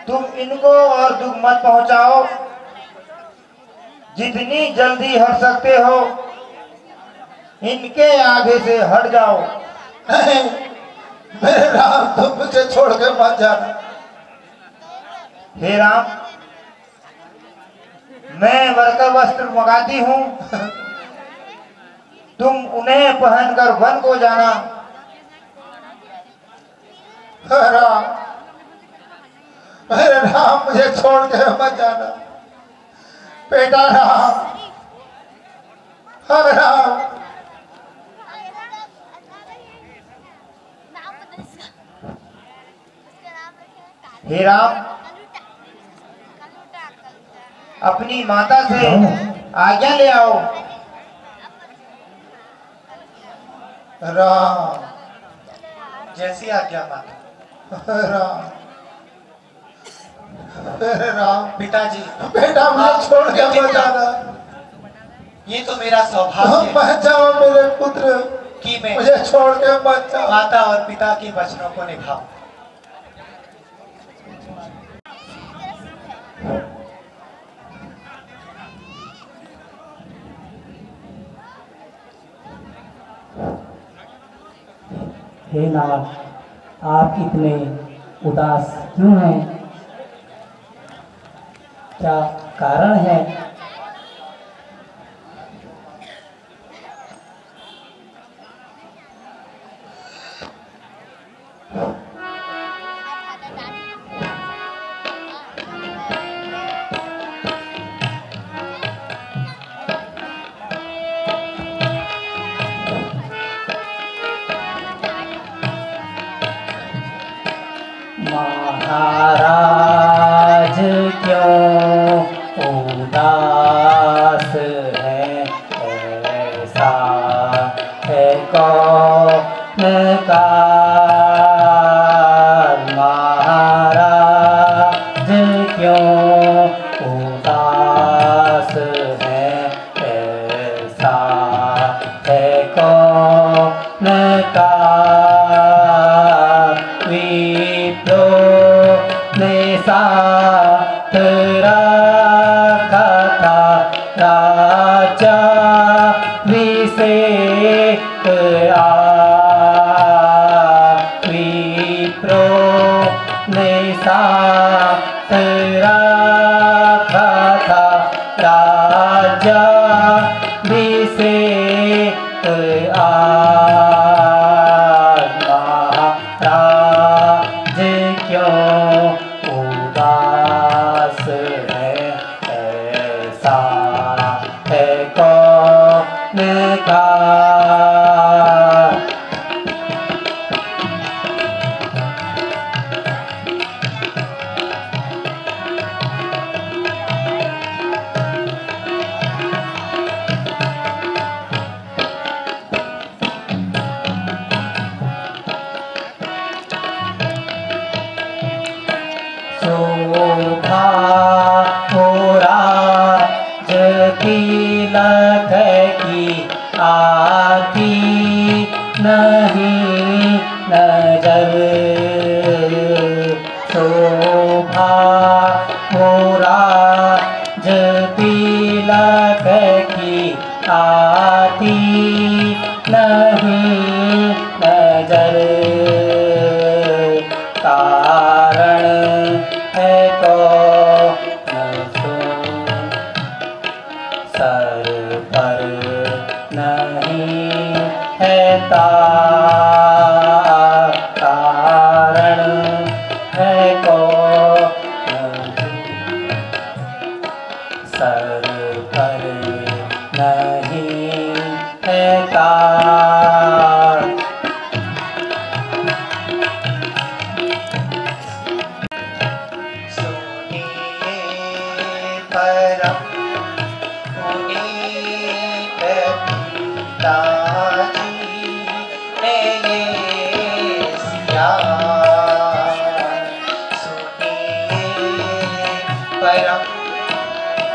तुम इनको और दुख मत पहुंचाओ। जितनी जल्दी हट सकते हो इनके आगे से हट जाओ। नहीं मेरे राम, तुम मुझे छोड़ के मत जाना। हे राम, मैं वर्कर वस्त्र मंगाती हूँ, तुम उन्हें पहनकर वन को जाना। राम, मेरे राम, मुझे छोड़ के मत जाना। बेटा राम, हर राम, हे राम, अपनी माता से आज्ञा ले आओ। राम, जैसी आज्ञा माता। राम, मेरे राम, पिताजी, बेटा मुझे छोड़ के मत जाना। ये तो मेरा सौभाग्य है मत जाओ मेरे पुत्र, कि मैं मुझे छोड़ के मत जाओ। माता और पिता के वचनों को निभाऊं। हे नाथ, आप इतने उदास क्यों हैं? क्या कारण है? उदास है, ऐसा है कौन का महाराज क्यों उदास है, ऐसा है कौन का विप्रो ने साथ रखा था राजा विषेक विप्रो ने साथ रखा था राजा विषेक महाराज क्यों उदास है, ऐसा है कौन का शोभा मोरा तिलक की आती नहीं नजर, शोभा मोरा तिलक की आती नहीं नजर, कारण है तो सर पर नहीं है ताज, कारण है को सर पर नहीं है ताज। परम पुनीत पिताजी ने ये सिया, सुनिए परम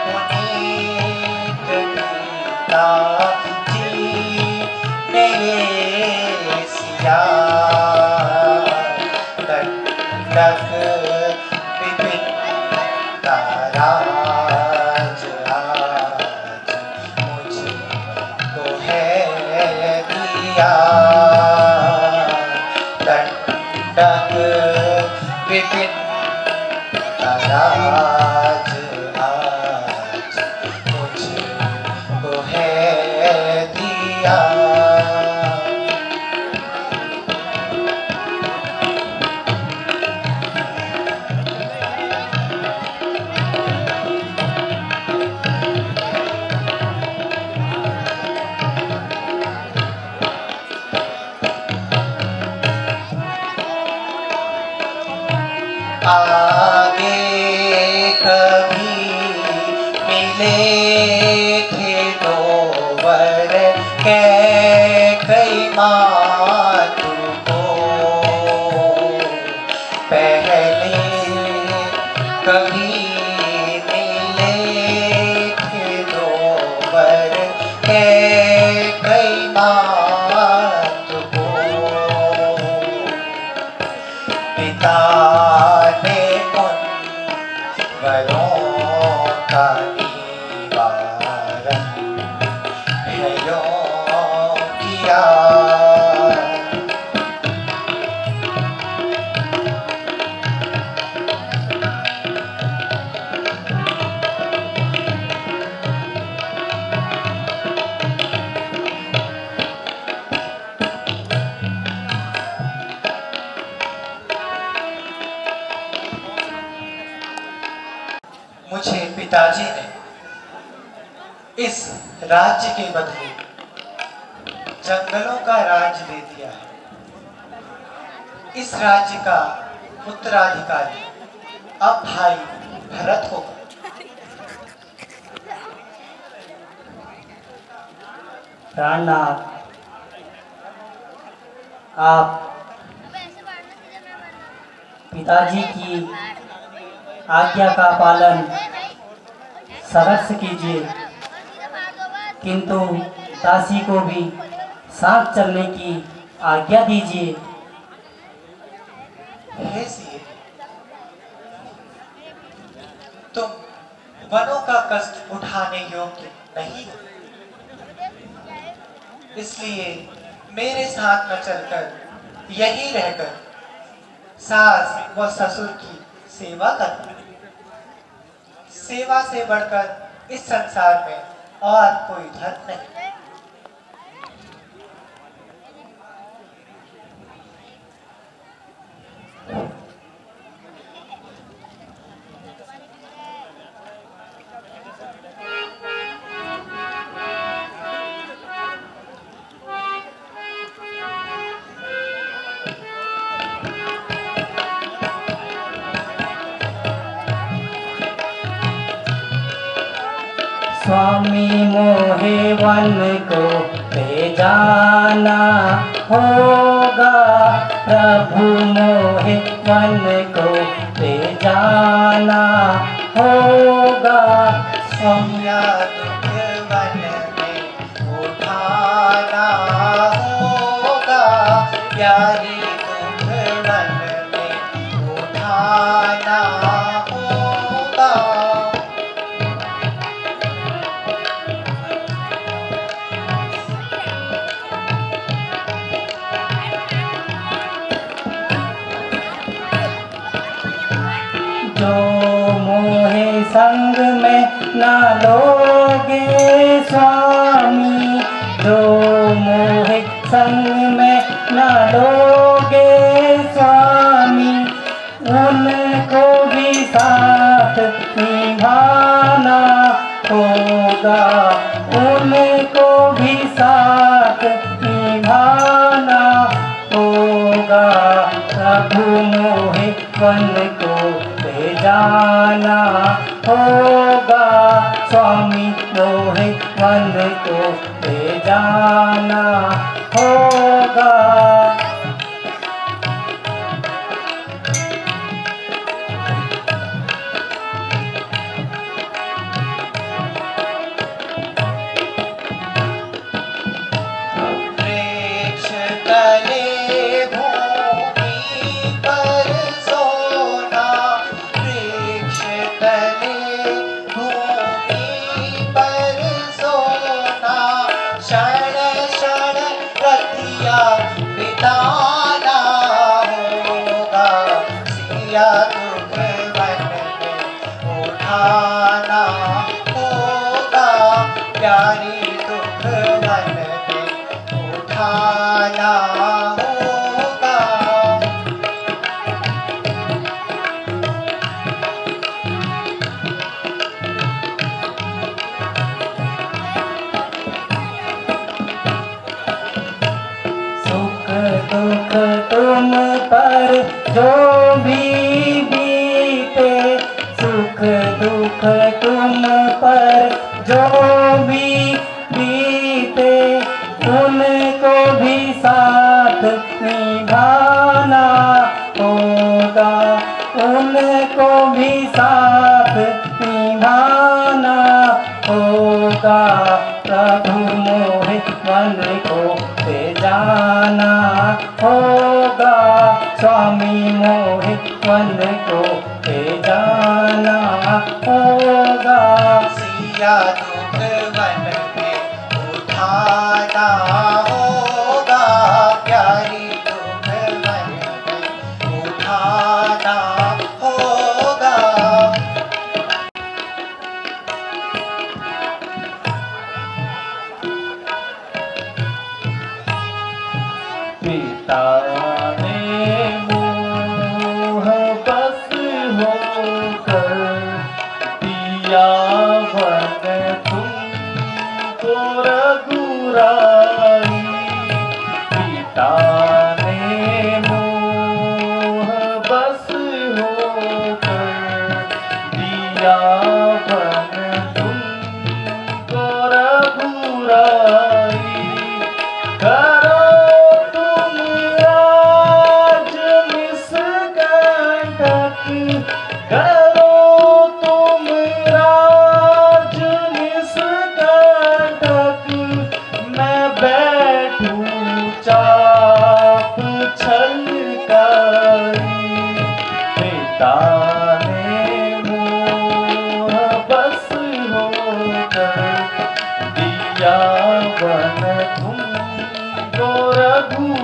पुनीत पिताजी ने ये सिया, दंडक विपिन राज आज मुझको है दिया, दंडक विपिन राज आज मुझको है दिया। आगे कभी मिले थे दो वर के कई मातु को, पहले कभी मिले थे दो वर के कई मातु को, पिता ने उन वरों का निवारण भयो किया, मुझे पिताजी ने इस राज्य के बदले जंगलों का राज दे दिया है। इस राज्य का उत्तराधिकारी अब भाई भरत होगा। प्राणनाथ, आप पिताजी की आज्ञा का पालन सरस कीजिए, किंतु दासी को भी साथ चलने की आज्ञा दीजिए। हे सिए, तुम वनों का कष्ट उठाने योग्य नहीं हो, इसलिए मेरे साथ न चलकर यही रहकर सास व ससुर की सेवा करना। सेवा से बढ़कर इस संसार में और कोई धर्म नहीं। स्वामी मोहे वन को ले जाना होगा, प्रभु मोहे वन को ले जाना होगा। सौम्या दुख वन में उठाना होगा, प्यारी दुख वन में उठाना होगा। जो मोहे संग में ना लोगे स्वामी, जो मोहे संग में ना लोगे स्वामी, उनको भी साथ निभाना होगा, उनको भी साथ निभाना होगा। प्रभु मोहे वन को ले जाना होगा, स्वामी मोहे वन को ले जाना होगा। वृक्ष तले भूमि पर सोना, वृक्ष तले भूमि पर सोना, क्षण क्षण रतिया बिताना होगा। सिया दुख वन में उठाना होगा, प्यारी दुख वन में उठाना होगा। सुख दुख तुम पर जो भी बीते, सुख दुख तुम पर जो भी बीते, उनको भी साथ निभाना होगा, उनको भी साथ निभाना होगा। प्रभु मोहे वन को ले जाना होगा, स्वामी मोहे वन को ले जाना होगा। सिया दुख वन में उठाना होगा, प्यारी दुख वन में उठाना होगा। पिता ने मोह बस होकर दिया वन तुमको रघुराई, पिता ने मोह बस होकर दिया वन तुमको रघुराई।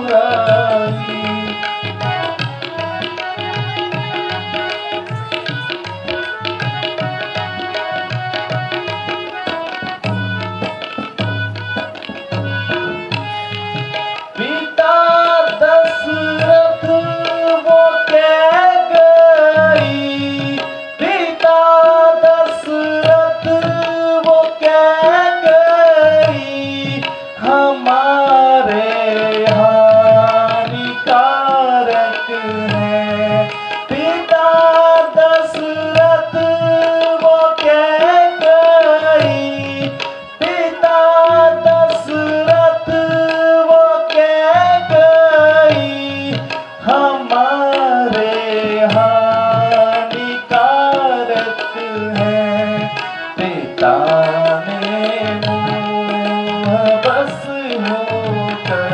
रघुराई। पिता दशरथ वो कह गई, पिता दशरथ वो कह गई, हमारे हानिकारक है। पिता दशरथ वो कह गई, पिता दशरथ वो कह गई, हमारे हानिकारक है। पिता ने मोह बस होकर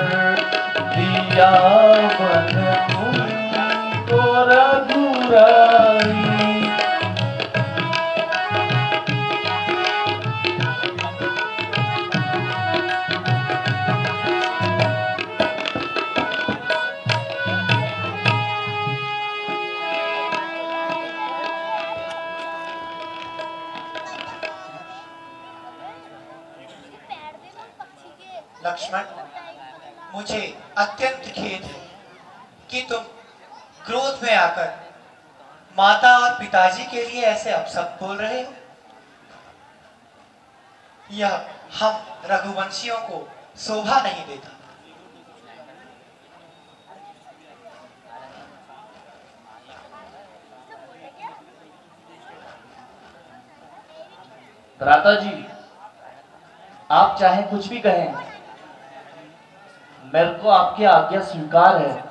दिया वन तुमको रघुराई। लक्ष्मण, मुझे अत्यंत खेद है कि तुम क्रोध में आकर माता और पिताजी के लिए ऐसे अपशब्द बोल रहे हो। यह हम रघुवंशियों को शोभा नहीं देता। भ्राता जी, आप चाहे कुछ भी कहें, मेरे को आपकी आज्ञा स्वीकार है,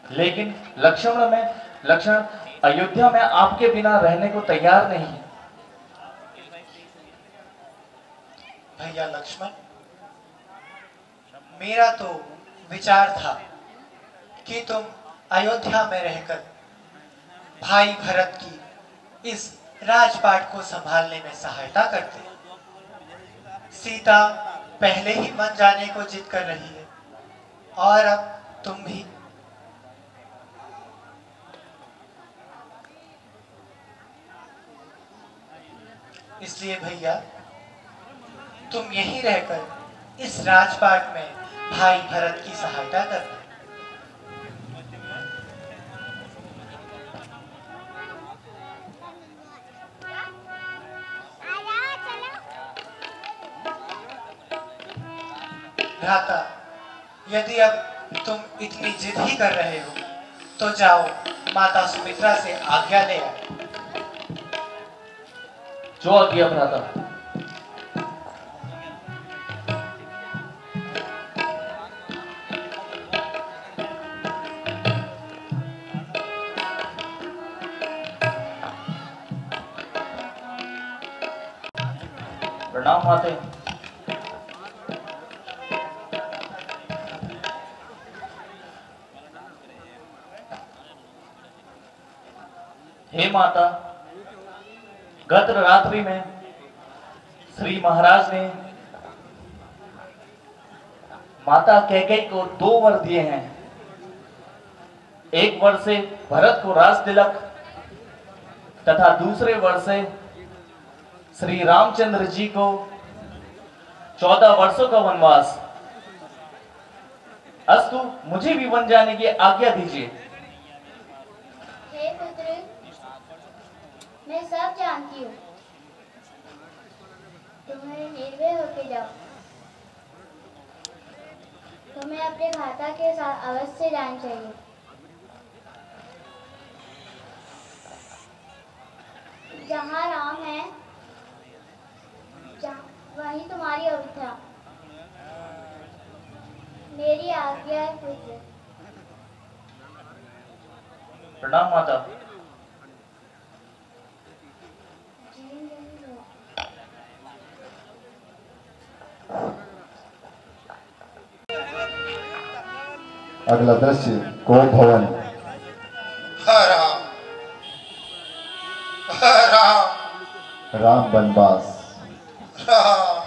लेकिन लक्ष्मण अयोध्या में आपके बिना रहने को तैयार नहीं है। भैया लक्ष्मण, मेरा तो विचार था कि तुम अयोध्या में रहकर भाई भरत की इस राजपाट को संभालने में सहायता करते। सीता पहले ही मन जाने को जिद कर रही है और अब तुम भी। इसलिए भैया, तुम यहीं रहकर इस राजपाट में भाई भरत की सहायता करते। भ्राता, यदि अब तुम इतनी जिद ही कर रहे हो तो जाओ माता सुमित्रा से आज्ञा ले आओ। जो आज्ञा भ्राता। प्रणाम माते। हे माता, गत रात्रि में श्री महाराज ने माता कैकेयी को 2 वर दिए हैं। एक वर से भरत को राज तिलक तथा दूसरे वर से श्री रामचंद्र जी को 14 वर्षों का वनवास। अस्तु, मुझे भी वन जाने की आज्ञा दीजिए। हे पुत्र, मैं सब जानती हूँ। तुम्हें निर्भय होके जाओ। तुम्हें अपने भ्राता के साथ अवश्य जाना चाहिए। जहाँ राम है, वहीं तुम्हारी अयोध्या। मेरी आज्ञा है पुत्र। प्रणाम माता। अगला दृश्य को भवन। राम राम वनवास। राम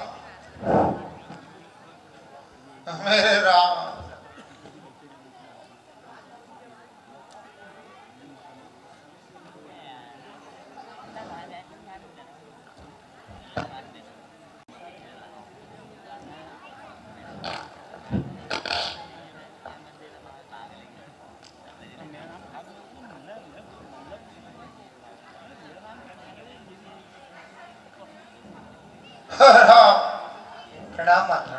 प्रणाम माता।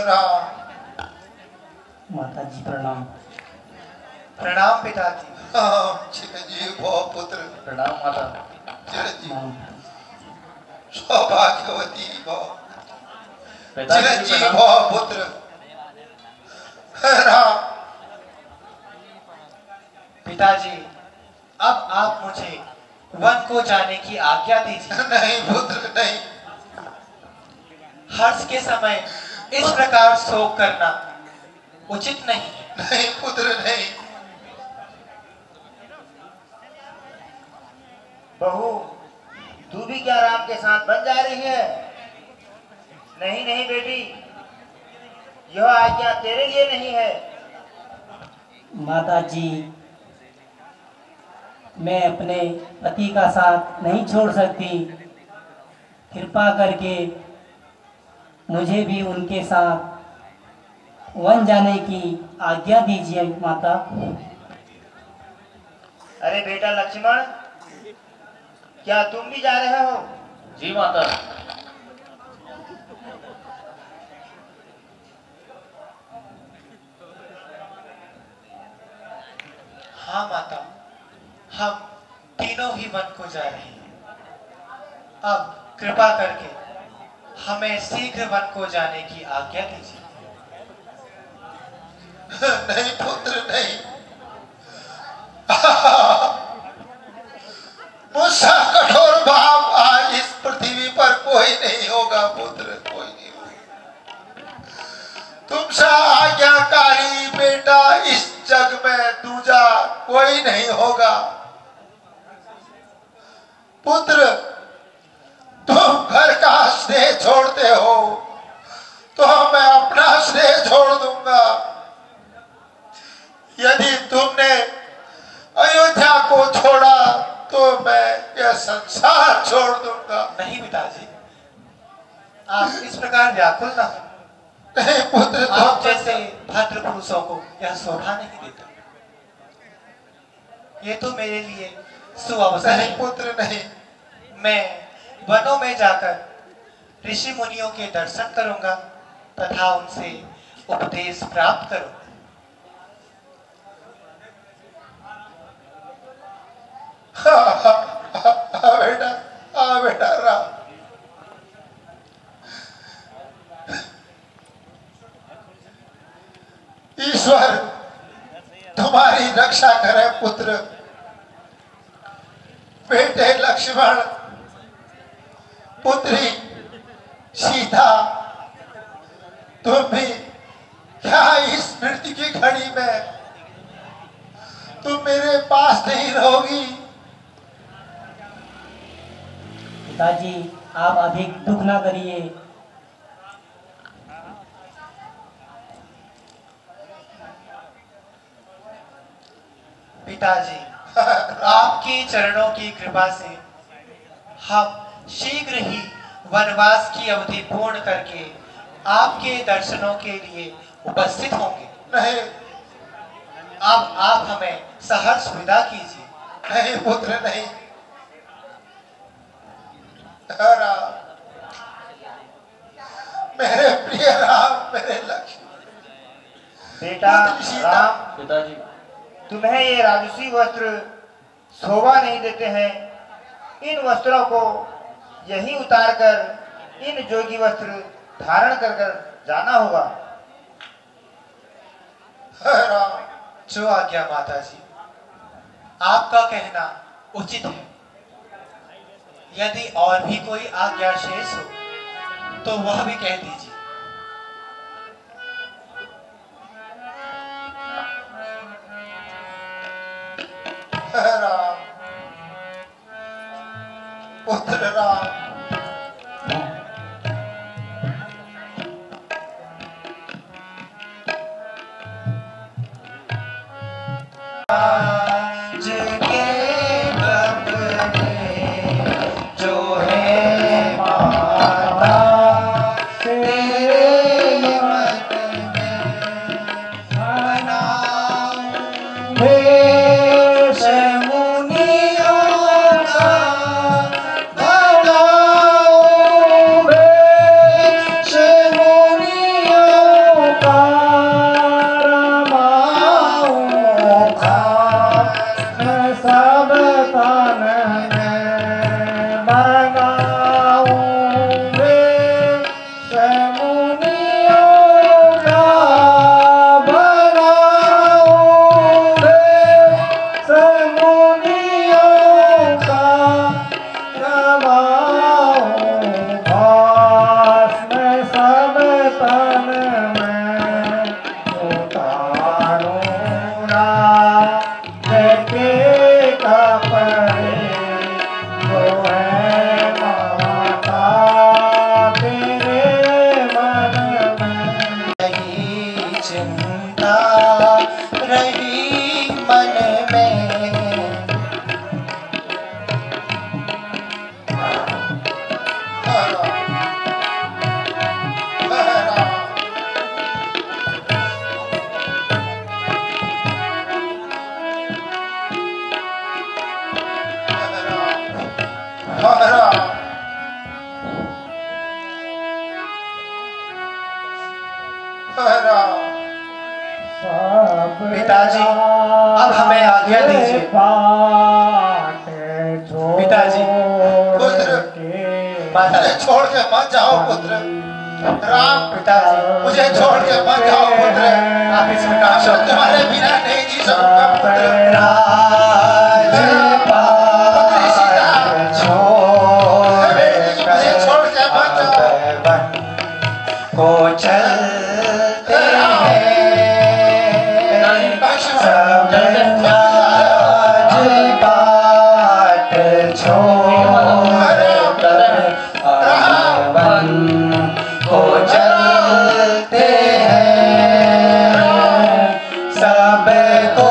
राम माता जी प्रणाम। प्रणाम पिताजी। चिरंजीव भव पुत्र। प्रणाम माता। चिरंजीव सौभाग्यवती भव। पिताजी चिरंजीव प्रणाम। भव पुत्र। राम पिताजी, अब आप मुझे वन को जाने की आज्ञा दीजिए। नहीं पुत्र नहीं। हर्ष के समय इस प्रकार शोक करना उचित नहीं है। नहीं पुत्र नहीं। बहू, तू भी क्या राम के साथ बन जा रही है? नहीं नहीं बेटी, यह आज्ञा तेरे लिए नहीं है। माता जी, मैं अपने पति का साथ नहीं छोड़ सकती। कृपा करके मुझे भी उनके साथ वन जाने की आज्ञा दीजिए माता। अरे बेटा लक्ष्मण, क्या तुम भी जा रहे हो? जी माता। हाँ माता, हम तीनों ही वन को जा रहे हैं। अब कृपा करके हमें शीघ्र वन को जाने की आज्ञा दीजिए। नहीं पुत्र नहीं। मुझसा कठोर भाव आज इस पृथ्वी पर कोई नहीं होगा पुत्र, कोई नहीं होगा। तुमसा आज्ञाकारी बेटा इस जग में दूजा कोई नहीं होगा। पुत्र, तुम घर का स्नेह छोड़ते हो तो मैं अपना स्नेह छोड़ दूंगा। यदि तुमने अयोध्या को छोड़ा तो मैं यह संसार छोड़ दूंगा। नहीं पिताजी, आप इस प्रकार व्याकुल ना हो। नहीं पुत्र, आप जैसे भद्र पुरुषों को यह शोभा नहीं देता। ये तो मेरे लिए सुअवसर नहीं है। पुत्र नहीं। मैं वनों में जाकर ऋषि मुनियों के दर्शन करूंगा तथा उनसे उपदेश प्राप्त करूंगा। बेटा राम। ईश्वर तुम्हारी रक्षा करे पुत्र। बेटे लक्ष्मण, पुत्री सीता, तुम भी क्या इस मृत्यु की घड़ी में तुम मेरे पास नहीं रहोगी? पिताजी, आप अधिक दुख ना करिए। पिताजी, आपके चरणों की कृपा से हम शीघ्र ही वनवास की अवधि पूर्ण करके आपके दर्शनों के लिए उपस्थित होंगे। नहीं। अब आप हमें सहर्ष विदा कीजिए। नहीं पुत्र नहीं। राम, मेरे प्रिय राम, मेरे लक्ष्मण। बेटा राम, पिताजी। तुम्हें ये राजसी वस्त्र शोभा नहीं देते हैं। इन वस्त्रों को यही उतार कर इन जोगी वस्त्र धारण कर जाना होगा। राम, जो आज्ञा माता जी, आपका कहना उचित है। यदि और भी कोई आज्ञा शेष हो तो वह भी कह दीजिए। राम, पुत्र राम। आज के कपड़े जो है माता तेरे मत में बनाऊं। भेष मुनियों का भला पिताजी अब हमें आज्ञा दीजिए। पिताजी पुत्र माता छोड़ के मत जाओ पुत्र। राम पिताजी मुझे छोड़ के मत जाओ पुत्र। आप इस प्रकार से तुम्हारे बिना नहीं जी सकूंगा पुत्र। मुझे छोड़ के मत जाओ। को चलते हैं सब राज बाट छोड़ कर वन को चलते हैं सबको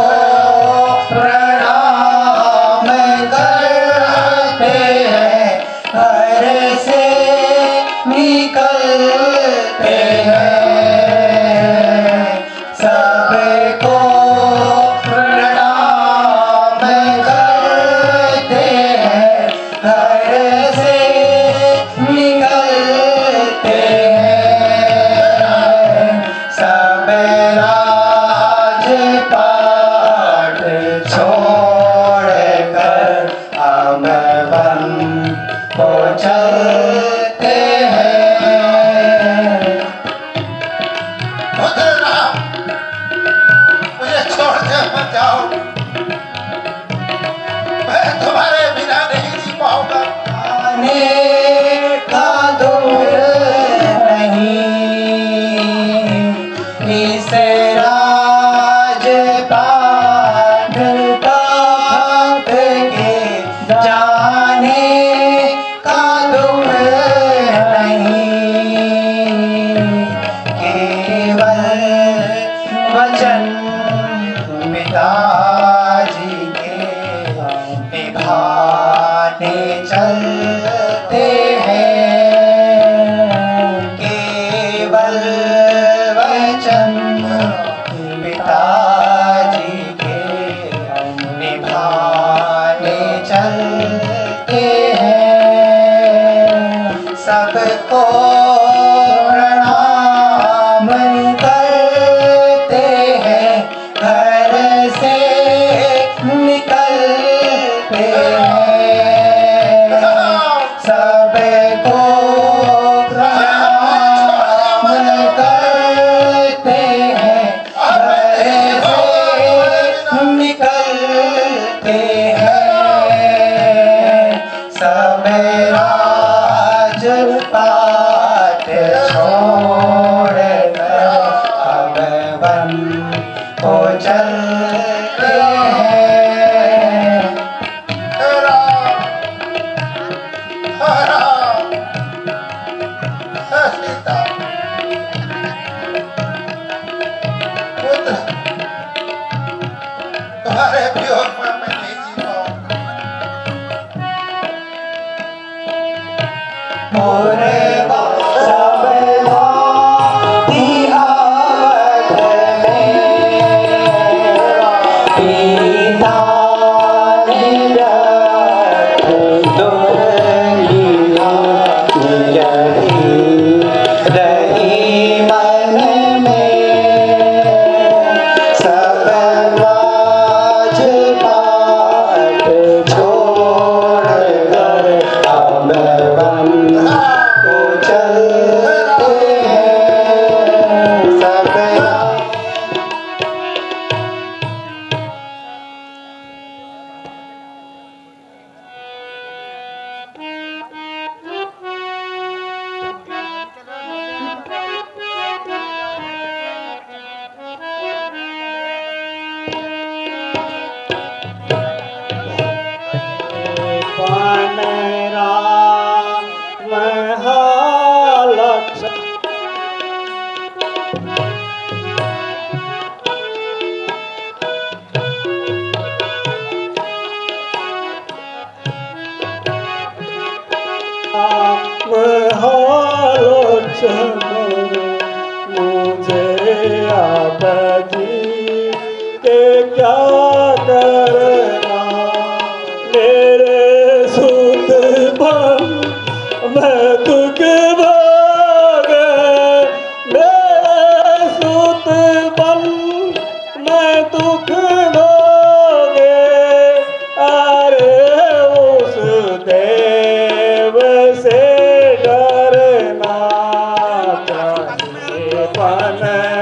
प्रणाम करते हैं घर से निकलते हैं सबको प्रणाम करते हैं घर से निकलते हैं सब राजपाट छोड़ कर हम वन को चलते हैं। पुत्र राम मुझे छोड़ के मत जाओ। मैं तुम्हारे बिना नहीं जी पाऊंगा। आने का दूर नहीं इस राजपाट काट के जाने का दूर नहीं केवल वचन पिताजी के निभाने चलते हैं केवल वचन पिताजी के निभाने चलते हैं सबको प्रणाम करते हैं घर से निकलते हैं सबको प्रणाम करते हैं घर से निकलते हैं सब राजपाट छोड़ कर अब वन को चलते हैं। सीता पुत्र तुम्हारे वियोग में मैं नहीं जी पाऊंगा। पूरे सब तिहावत में पिता ने रख दुर्गिया यही रही मन में सब राजपाट छोड़ कर अब वन को चलते हैं सब मुझे अब जी के क्या करना मेरे सुत बन मैं तुके भागे मेरे सुत बन मैं तुके पानी पन